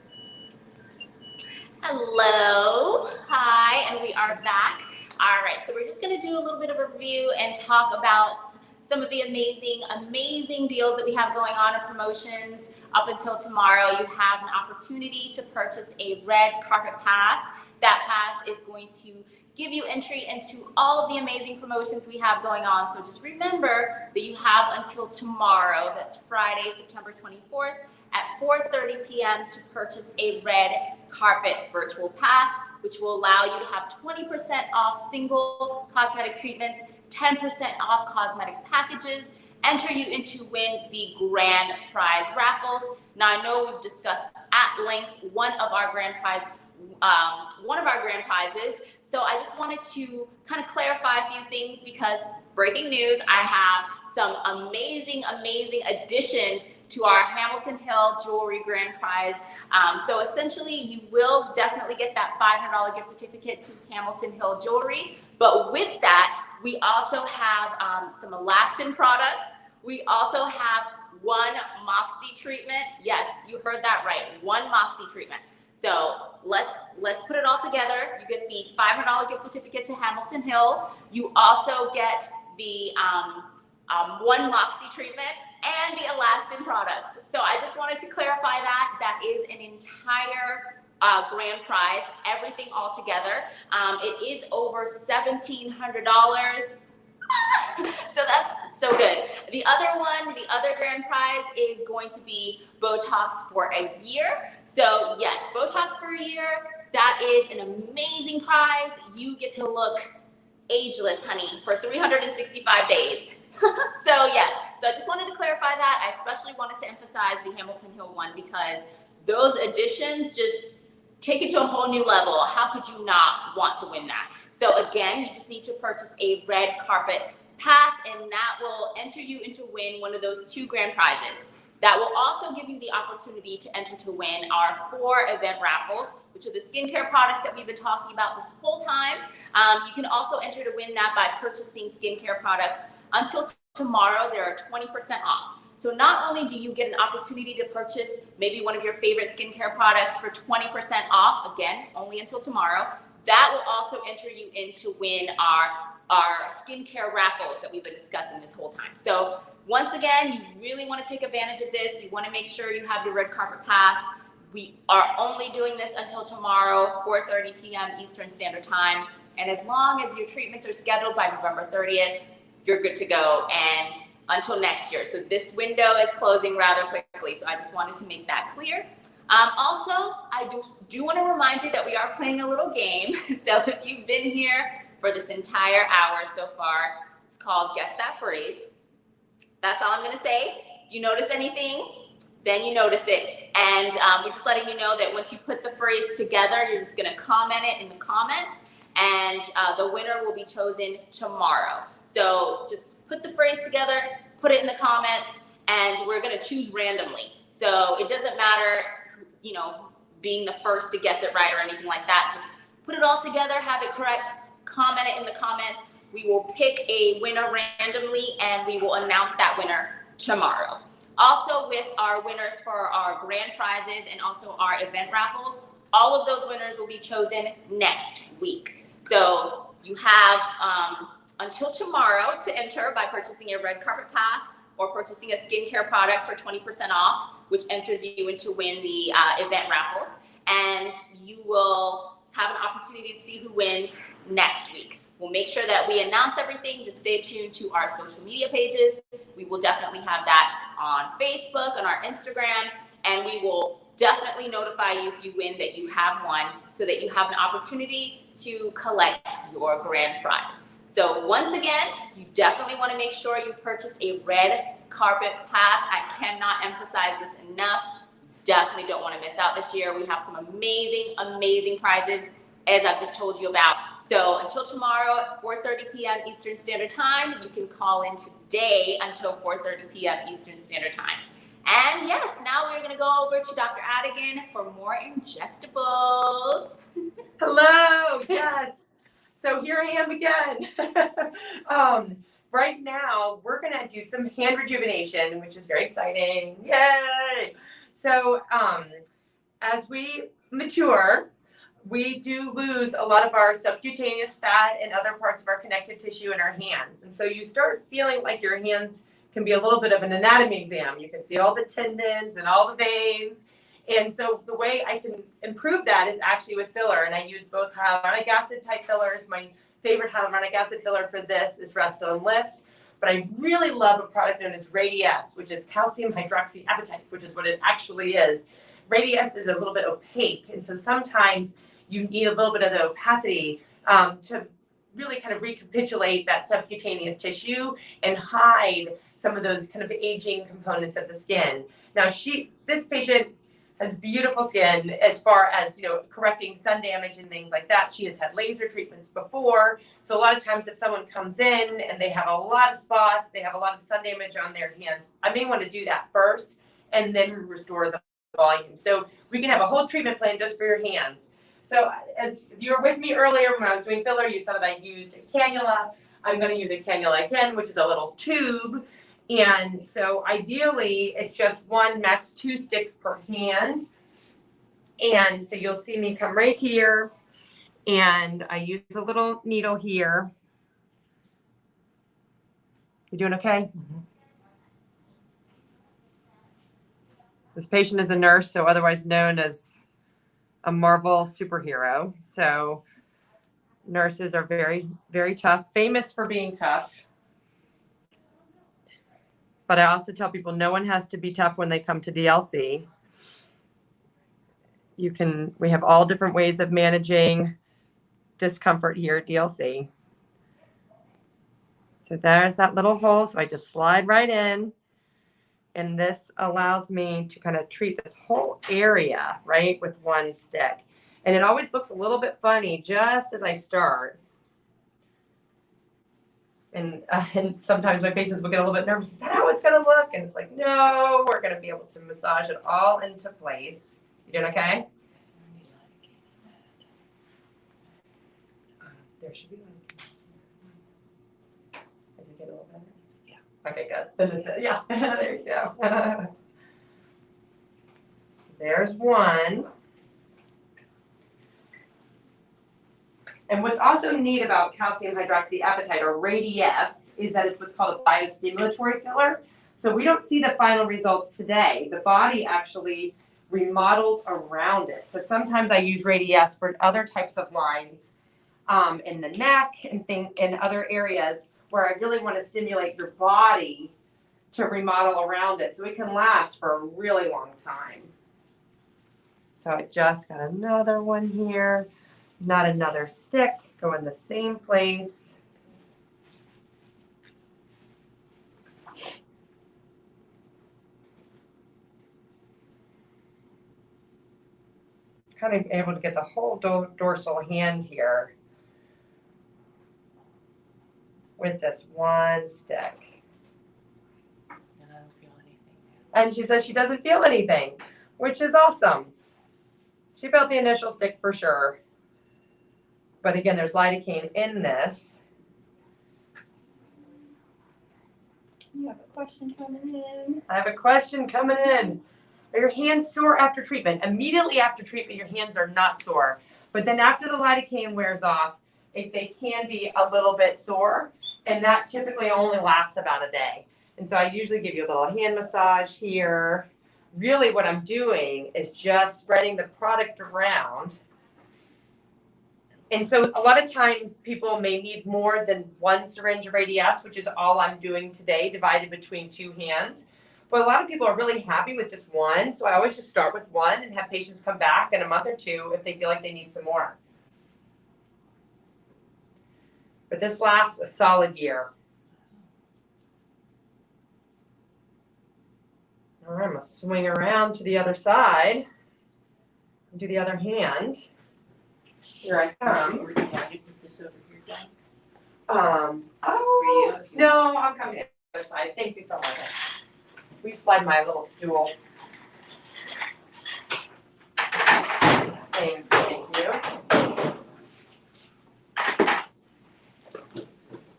Hello, hi, and we are back. All right, so we're just gonna do a little bit of a review and talk about some of the amazing deals that we have going on in promotions. Up until tomorrow, you have an opportunity to purchase a red carpet pass. That pass is going to give you entry into all of the amazing promotions we have going on. So just remember that you have until tomorrow, that's Friday, September 24th at 4:30 p.m. to purchase a red carpet virtual pass, which will allow you to have 20% off single cosmetic treatments, 10% off cosmetic packages, enter you into win the grand prize raffles. Now I know we've discussed at length one of our grand prizes. So I just wanted to kind of clarify a few things because breaking news, I have some amazing additions to our Hamilton Hill Jewelry Grand Prize. So essentially, you will definitely get that $500 gift certificate to Hamilton Hill Jewelry. But with that, we also have some elastin products. We also have one Moxie treatment. Yes, you heard that right, one Moxie treatment. So let's put it all together. You get the $500 gift certificate to Hamilton Hill. You also get the one Moxie treatment and the elastin products. So I just wanted to clarify that. That is an entire grand prize, everything all together. It is over $1,700. So that's so good. The other grand prize is going to be Botox for a year. So yes, Botox for a year, that is an amazing prize. You get to look ageless, honey, for 365 days. So yes, so I just wanted to clarify that. I especially wanted to emphasize the Hamilton Hill one because those additions just take it to a whole new level. How could you not want to win that? So again, you just need to purchase a red carpet pass, and that will enter you into win one of those 2 grand prizes. That will also give you the opportunity to enter to win our 4 event raffles, which are the skincare products that we've been talking about this whole time. You can also enter to win that by purchasing skincare products until tomorrow. They are 20% off. So not only do you get an opportunity to purchase maybe one of your favorite skincare products for 20% off, again, only until tomorrow, that will also enter you in to win our skincare raffles that we've been discussing this whole time. So once again, you really want to take advantage of this. You want to make sure you have your red carpet pass. We are only doing this until tomorrow, 4:30 p.m. Eastern Standard Time. And as long as your treatments are scheduled by November 30th, you're good to go. And until next year. So this window is closing rather quickly. So I just wanted to make that clear. Also, I do want to remind you that we are playing a little game. So if you've been here for this entire hour so far, it's called Guess That Phrase. That's all I'm going to say. If you notice anything, then you notice it. And we're just letting you know that once you put the phrase together, you're just going to comment it in the comments, and the winner will be chosen tomorrow. So just put the phrase together, put it in the comments, and we're going to choose randomly. So it doesn't matter, you know, being the first to guess it right or anything like that. Just put it all together, have it correct, comment it in the comments. We will pick a winner randomly, and we will announce that winner tomorrow. Also, with our winners for our grand prizes and also our event raffles, all of those winners will be chosen next week. So you have until tomorrow to enter by purchasing a red carpet pass or purchasing a skincare product for 20% off, which enters you in to win the event raffles. And you will have an opportunity to see who wins next week. We'll make sure that we announce everything. Just stay tuned to our social media pages. We will definitely have that on Facebook, on our Instagram, and we will definitely notify you if you win that you have won, so that you have an opportunity to collect your grand prize. So once again, you definitely want to make sure you purchase a red carpet pass. I cannot emphasize this enough. Definitely don't want to miss out this year. We have some amazing, amazing prizes, as I've just told you about. So until tomorrow at 4:30 p.m. Eastern Standard Time, you can call in today until 4:30 p.m. Eastern Standard Time. And yes, now we're going to go over to Dr. Adigun for more injectables. Hello, yes. So here I am again. Right now, we're going to do some hand rejuvenation, which is very exciting. Yay! So as we mature, we do lose a lot of our subcutaneous fat and other parts of our connective tissue in our hands. And so you start feeling like your hands can be a little bit of an anatomy exam. You can see all the tendons and all the veins. And so the way I can improve that is actually with filler. And I use both hyaluronic acid type fillers. My favorite hyaluronic acid filler for this is Rest and Lift. But I really love a product known as Radiesse, which is calcium hydroxyapatite, which is what it actually is. Radiesse is a little bit opaque. And so sometimes you need a little bit of the opacity to really kind of recapitulate that subcutaneous tissue and hide some of those kind of aging components of the skin. Now, this patient has beautiful skin as far as, you know, correcting sun damage and things like that. She has had laser treatments before. So a lot of times if someone comes in and they have a lot of spots, they have a lot of sun damage on their hands, I may want to do that first and then restore the volume. So we can have a whole treatment plan just for your hands. So as you were with me earlier when I was doing filler, you saw that I used a cannula. I'm going to use a cannula again, which is a little tube. And so ideally, it's just 1, max 2 sticks per hand. And so you'll see me come right here, and I use a little needle here. You doing okay? Mm-hmm. This patient is a nurse, so otherwise known as a Marvel superhero. So nurses are very, very tough, famous for being tough. But I also tell people no one has to be tough when they come to DLC. We have all different ways of managing discomfort here at DLC. So there's that little hole. So I just slide right in. And this allows me to kind of treat this whole area, right, with 1 stick. And it always looks a little bit funny just as I start. And sometimes my patients will get a little bit nervous. Is that how it's going to look? And it's like, no, we're going to be able to massage it all into place. You doing okay? There should be lidocaine. Does it get a little better? Yeah. Okay, good. Then it's, yeah, there you go. So there's 1. And what's also neat about calcium hydroxyapatite, or Radiesse, is that it's what's called a biostimulatory filler. So we don't see the final results today. The body actually remodels around it. So sometimes I use Radiesse for other types of lines in the neck and in other areas where I really want to stimulate your body to remodel around it so it can last for a really long time. So I just got another one here. Not another stick, go in the same place. Kind of able to get the whole dorsal hand here with this 1 stick. And I don't feel anything. And she says she doesn't feel anything, which is awesome. She felt the initial stick for sure. But again, there's lidocaine in this. You have a question coming in. I have a question coming in. Are your hands sore after treatment? Immediately after treatment, your hands are not sore. But then after the lidocaine wears off, they can be a little bit sore. And that typically only lasts about a day. And so I usually give you a little hand massage here. Really what I'm doing is just spreading the product around. And so a lot of times people may need more than 1 syringe of Radiesse, which is all I'm doing today, divided between 2 hands. But a lot of people are really happy with just 1. So I always just start with 1 and have patients come back in a month or 2 if they feel like they need some more. But this lasts a solid year. All right, I'm going to swing around to the other side and do the other hand. Here I come. Were you happy to put this over here, Doc? Oh, no, I'm coming to the other side. Thank you so much. Will you slide my little stool? Thank you.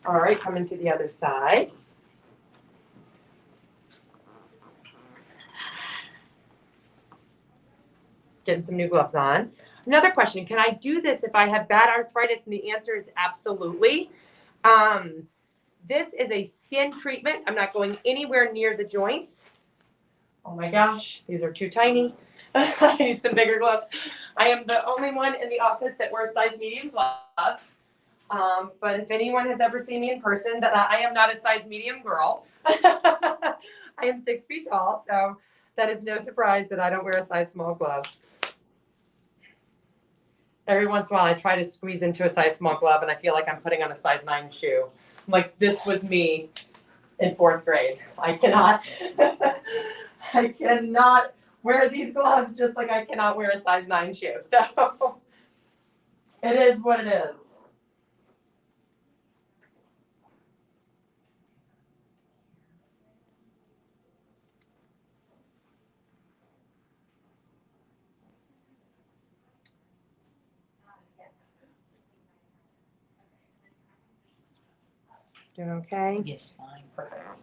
All right, coming to the other side. Getting some new gloves on. Another question, can I do this if I have bad arthritis? And the answer is absolutely. This is a skin treatment. I'm not going anywhere near the joints. Oh my gosh, these are too tiny. I need some bigger gloves. I am the only one in the office that wears size medium gloves. But if anyone has ever seen me in person, that I am not a size medium girl. I am 6 feet tall, so that is no surprise that I don't wear a size small glove. Every once in a while, I try to squeeze into a size small glove, and I feel like I'm putting on a size 9 shoe. I'm like, this was me in 4th grade. I cannot, I cannot wear these gloves just like I cannot wear a size 9 shoe. So it is what it is. Doing okay? Yes, fine, perfect.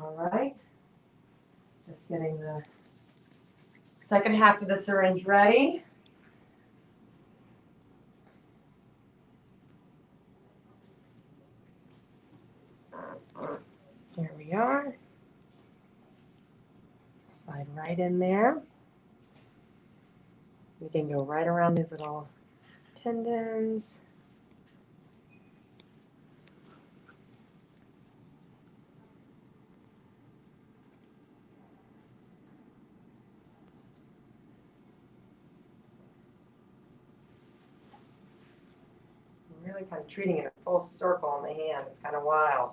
All right. Just getting the second half of the syringe ready. There we are. Slide right in there. We can go right around these little tendons. I'm really kind of treating it a full circle on the hand. It's kind of wild.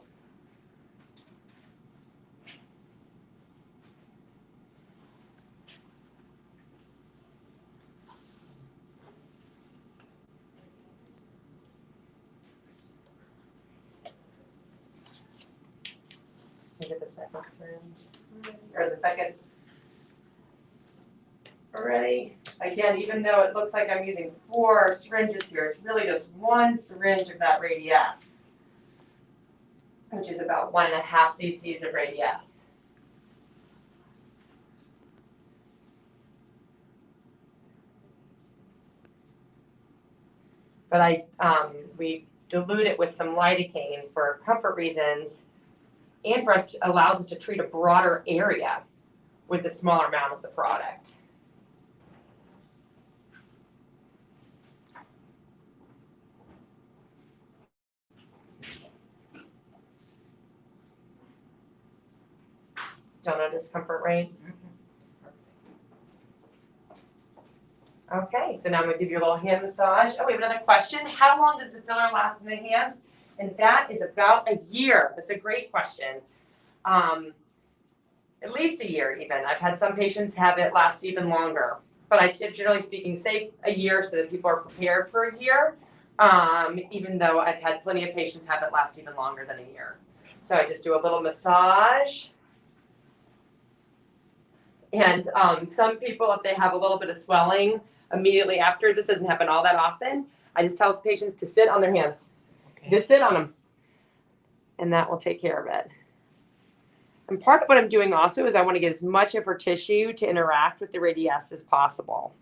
Get the second syringe, or the second. Already, again, even though it looks like I'm using 4 syringes here, it's really just 1 syringe of that Radiesse, which is about 1.5 cc's of Radiesse. But we dilute it with some lidocaine for comfort reasons, and for us allows us to treat a broader area with a smaller amount of the product. Still no discomfort, right? Okay, so now I'm gonna give you a little hand massage. Oh, we have another question. How long does the filler last in the hands? And that is about a year. That's a great question. At least a year even. I've had some patients have it last even longer. But I generally speaking say a year so that people are prepared for a year. Even though I've had plenty of patients have it last even longer than a year. So I just do a little massage. And some people, if they have a little bit of swelling immediately after, this doesn't happen all that often, I just tell patients to sit on their hands. Okay. Just sit on them. And that will take care of it. And part of what I'm doing also is I want to get as much of her tissue to interact with the Radiesse as possible.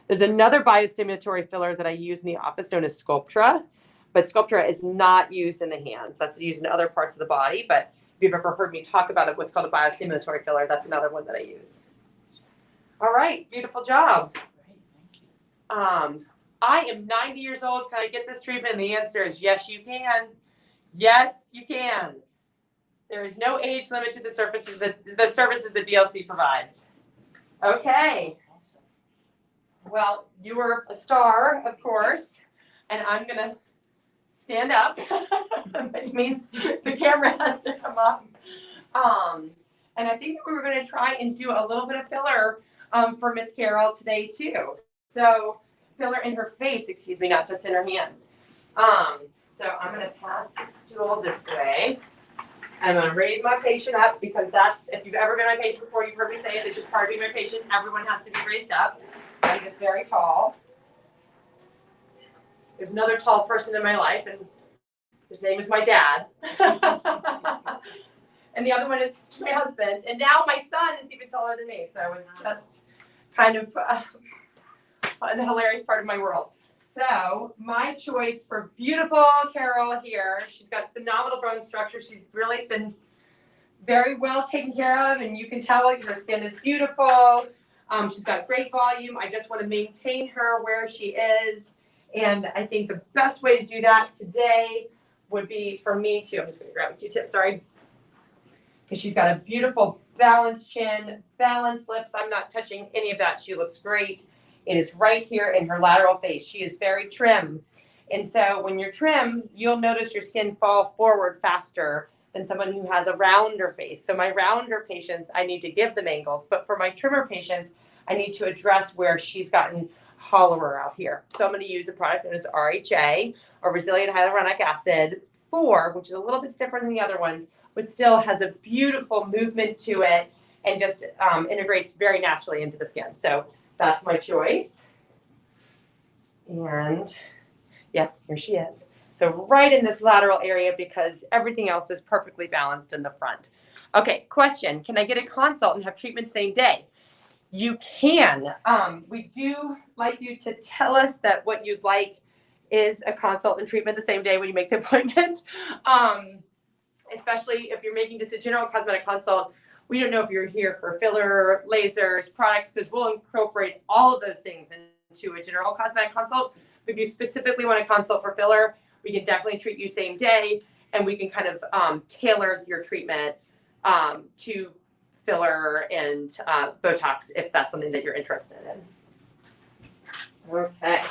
There's another biostimulatory filler that I use in the office known as Sculptra, but Sculptra is not used in the hands. That's used in other parts of the body, but if you've ever heard me talk about it, what's called a biostimulatory filler, that's another one that I use. All right, beautiful job. Great, thank you. I am 90 years old. Can I get this treatment? And the answer is yes, you can. Yes, you can. There is no age limit to the services that DLC provides. Okay. Awesome. Well, you were a star, of course, and I'm gonna stand up, which means the camera has to come up. And I think that we were gonna try and do a little bit of filler for Miss Carol today too. So filler in her face, excuse me, not just in her hands. So I'm gonna pass the stool this way. I'm gonna raise my patient up because that's, if you've ever been my patient before, you've heard me say it, it's just part of being my patient. Everyone has to be raised up. I'm just very tall. There's another tall person in my life, and his name is my dad. And the other one is my husband. And now my son is even taller than me. So it's just kind of the hilarious part of my world. So my choice for beautiful Carol here, she's got phenomenal bone structure. She's really been very well taken care of, and you can tell her skin is beautiful. She's got great volume. I just want to maintain her where she is. And I think the best way to do that today would be for me to, I'm just going to grab a Q-tip, sorry. Because she's got a beautiful balanced chin, balanced lips. I'm not touching any of that. She looks great. It is right here in her lateral face. She is very trim. And so when you're trim, you'll notice your skin fall forward faster than someone who has a rounder face. So my rounder patients, I need to give them angles. But for my trimmer patients, I need to address where she's gotten hollower out here. So I'm going to use a product known as RHA, or Resilient Hyaluronic Acid 4, which is a little bit different than the other ones, but still has a beautiful movement to it and just integrates very naturally into the skin. So that's my choice. And yes, here she is. So right in this lateral area because everything else is perfectly balanced in the front. Okay, question. Can I get a consult and have treatment same day? You can. We do like you to tell us that what you'd like is a consult and treatment the same day when you make the appointment. Especially if you're making just a general cosmetic consult. We don't know if you're here for filler, lasers, products, because we'll incorporate all of those things into a general cosmetic consult. If you specifically want a consult for filler, we can definitely treat you same day, and we can kind of tailor your treatment to filler and Botox if that's something that you're interested in. Okay.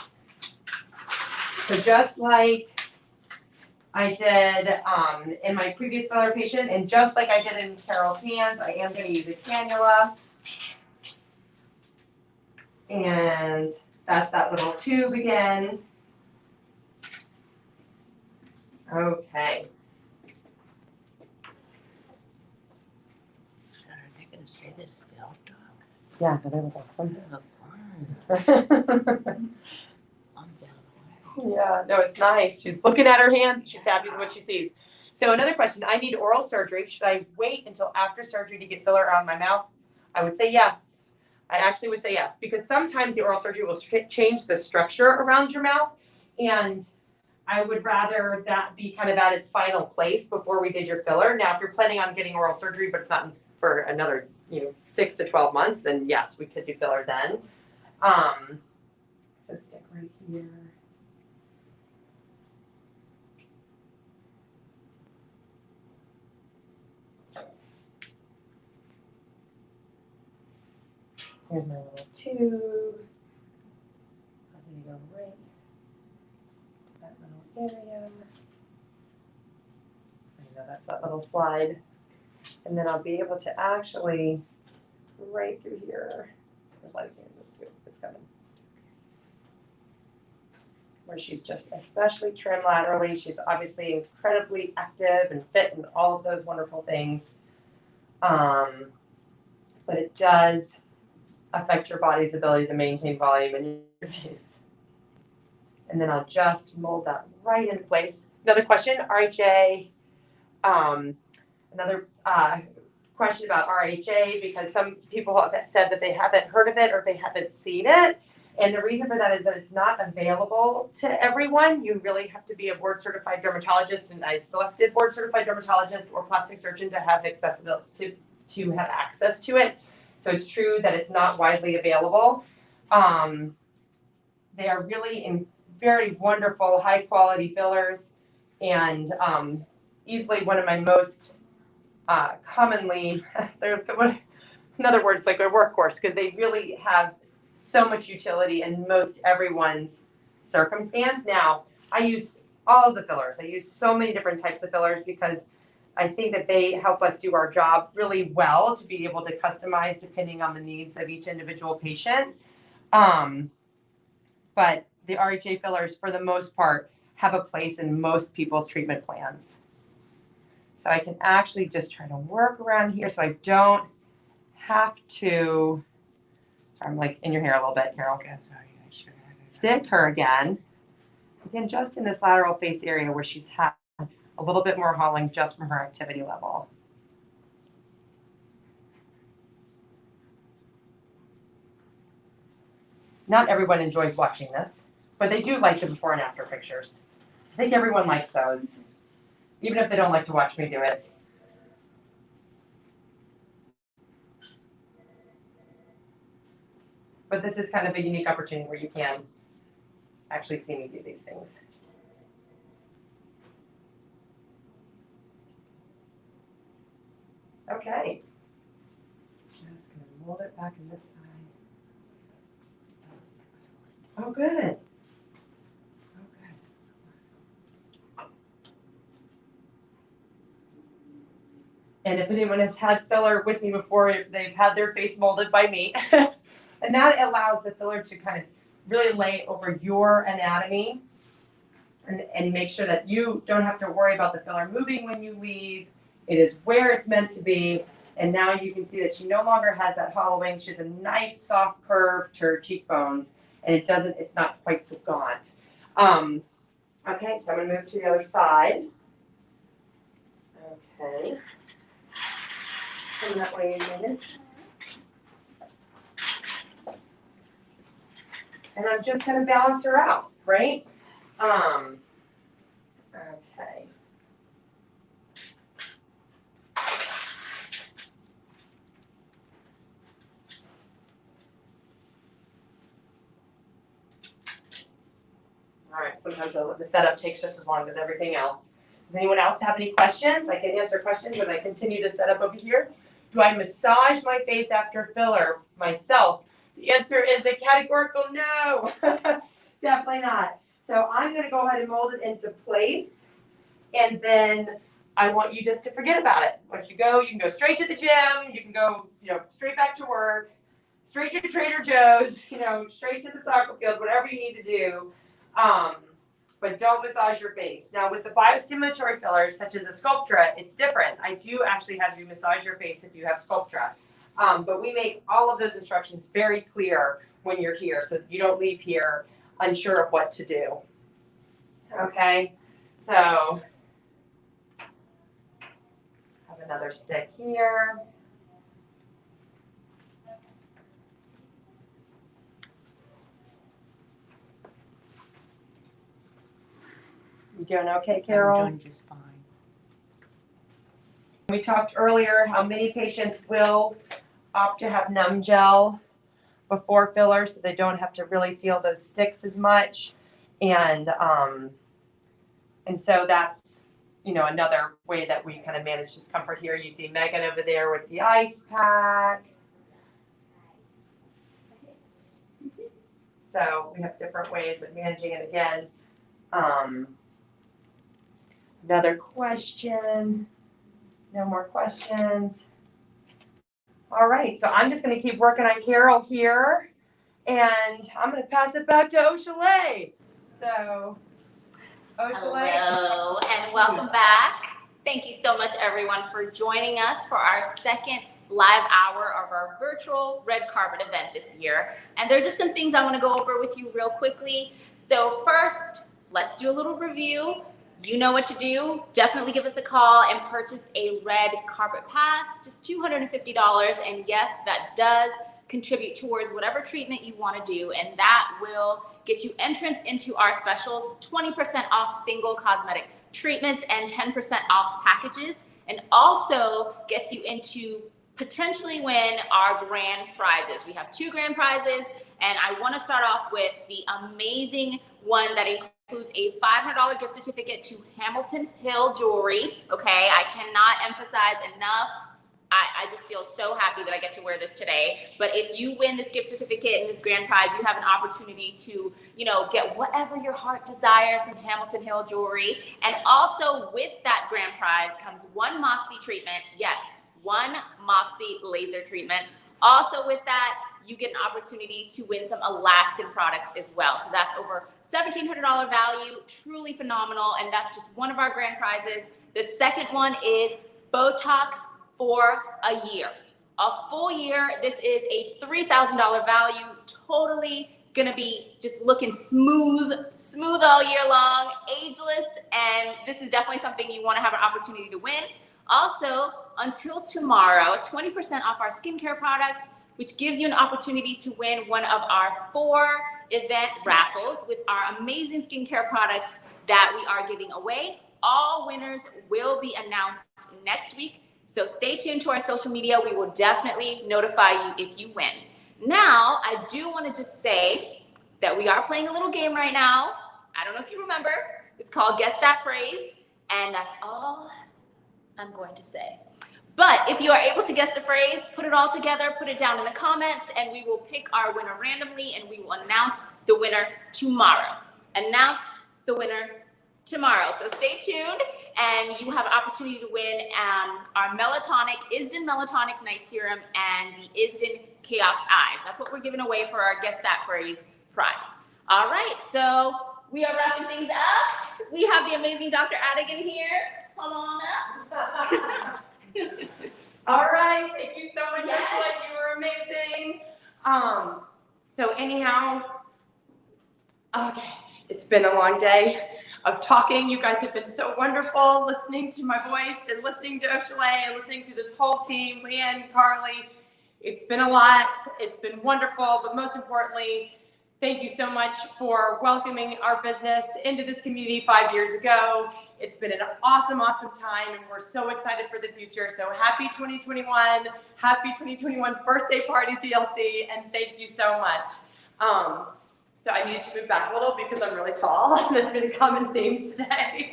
So just like I did in my previous filler patient, and just like I did in Carol's hands, I am going to use a cannula. And that's that little tube again. Okay. Are they gonna stay this filled up? Yeah, they look awesome. They look fine. I'm down away. Yeah, no, it's nice. She's looking at her hands. She's happy with what she sees. So another question, I need oral surgery. Should I wait until after surgery to get filler out of my mouth? I would say yes. I actually would say yes, because sometimes the oral surgery will change the structure around your mouth, and I would rather that be kind of at its final place before we did your filler. Now, if you're planning on getting oral surgery, but it's not for another, 6 to 12 months, then yes, we could do filler then. So stick right here. Here's my little tube. I'm gonna go right that little area. I know that's that little slide. And then I'll be able to actually, right through here, there's light here, it's coming. Where she's just especially trim laterally. She's obviously incredibly active and fit and all of those wonderful things. But it does affect your body's ability to maintain volume in your face. And then I'll just mold that right in place. Another question, RHA. Another question about RHA, because some people have said that they haven't heard of it or they haven't seen it. And the reason for that is that it's not available to everyone. You really have to be a board certified dermatologist, and I selected board certified dermatologist or plastic surgeon to have accessibility to have access to it. So it's true that it's not widely available. They are really in very wonderful, high quality fillers, and easily one of my most commonly, in other words, like a workhorse, because they really have so much utility in most everyone's circumstance. Now, I use all of the fillers. I use so many different types of fillers because I think that they help us do our job really well to be able to customize depending on the needs of each individual patient. But the RHA fillers, for the most part, have a place in most people's treatment plans. So I can actually just try to work around here so I don't have to, sorry, I'm like in your hair a little bit, Carol. That's good. Sorry, I should have it. Stick her again. Again, just in this lateral face area where she's had a little bit more hauling just from her activity level. Not everyone enjoys watching this, but they do like the before and after pictures. I think everyone likes those, even if they don't like to watch me do it. But this is kind of a unique opportunity where you can actually see me do these things. Okay. Just gonna mold it back in this side. That was excellent. Oh, good. Okay. And if anyone has had filler with me before, they've had their face molded by me. And that allows the filler to kind of really lay over your anatomy and make sure that you don't have to worry about the filler moving when you leave. It is where it's meant to be, And now you can see that she no longer has that hollowing. She has a nice soft curve to her cheekbones, and it's not quite so gaunt. Okay, so I'm gonna move to the other side. Okay. Come that way a minute. And I'm just gonna balance her out, right? Okay. All right, sometimes the setup takes just as long as everything else. Does anyone else have any questions? I can answer questions as I continue to set up over here. Do I massage my face after filler myself? The answer is a categorical no. Definitely not. So I'm gonna go ahead and mold it into place. And then I want you just to forget about it. Once you go, you can go straight to the gym, you can go, straight back to work, straight to Trader Joe's, straight to the soccer field, whatever you need to do. But don't massage your face. Now with the biostimulatory fillers, such as a Sculptra, it's different. I do actually have you massage your face if you have Sculptra. But we make all of those instructions very clear when you're here, so you don't leave here unsure of what to do. Okay, so have another stick here. You doing okay, Carol? I'm doing just fine. We talked earlier how many patients will opt to have numb gel before filler so they don't have to really feel those sticks as much. And so that's, another way that we kind of manage discomfort here. You see Megan over there with the ice pack. So we have different ways of managing it again. Another question. No more questions. All right, so I'm just going to keep working on Carol here, and I'm going to pass it back to O'Shalay. So, O'Shalay. Hello and welcome back. Thank you so much, everyone, for joining us for our second live hour of our virtual red carpet event this year. And there are just some things I want to go over with you real quickly. So first, let's do a little review. You know what to do. Definitely give us a call and purchase a red carpet pass, just $250. And yes, that does contribute towards whatever treatment you want to do. And that will get you entrance into our specials, 20% off single cosmetic treatments and 10% off packages. And also gets you into potentially win our grand prizes. We have 2 grand prizes. And I want to start off with the amazing one that includes a $500 gift certificate to Hamilton Hill Jewelry. Okay, I cannot emphasize enough. I just feel so happy that I get to wear this today. But if you win this gift certificate and this grand prize, you have an opportunity to, get whatever your heart desires from Hamilton Hill Jewelry. And also with that grand prize comes 1 Moxie treatment. Yes, 1 Moxie laser treatment. Also with that, you get an opportunity to win some Elastin products as well. So that's over $1,700 value, truly phenomenal. And that's just one of our grand prizes. The second one is Botox for a year. A full year, this is a $3,000 value, totally gonna be just looking smooth all year long, ageless, and this is definitely something you wanna have an opportunity to win. Also, until tomorrow, 20% off our skincare products, which gives you an opportunity to win one of our 4 event raffles with our amazing skincare products that we are giving away. All winners will be announced next week, so stay tuned to our social media. We will definitely notify you if you win. Now, I do want to just say that we are playing a little game right now. I don't know if you remember. It's called Guess That Phrase, and that's all I'm going to say. But if you are able to guess the phrase, put it all together, put it down in the comments, and we will pick our winner randomly, and we will announce the winner tomorrow. Announce the winner tomorrow. So stay tuned, and you have an opportunity to win our Isden Melatonin Night Serum and the Isden Chaos Eyes. That's what we're giving away for our Guess That Phrase prize. All right, so we are wrapping things up. We have the amazing Dr. Adigun here. Come on up. All right, thank you so much, Yes. Ursula. You were amazing. So anyhow, okay, it's been a long day of talking. You guys have been so wonderful, listening to my voice and listening to Ursula and listening to this whole team, Leanne, Carly. It's been a lot. It's been wonderful, but most importantly, thank you so much for welcoming our business into this community 5 years ago. It's been an awesome, awesome time, and we're so excited for the future. So happy 2021, happy 2021 birthday party, DLC, and thank you so much. So I needed to move back a little because I'm really tall. That's been a common theme today.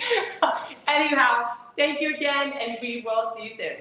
Anyhow, thank you again, and we will see you soon.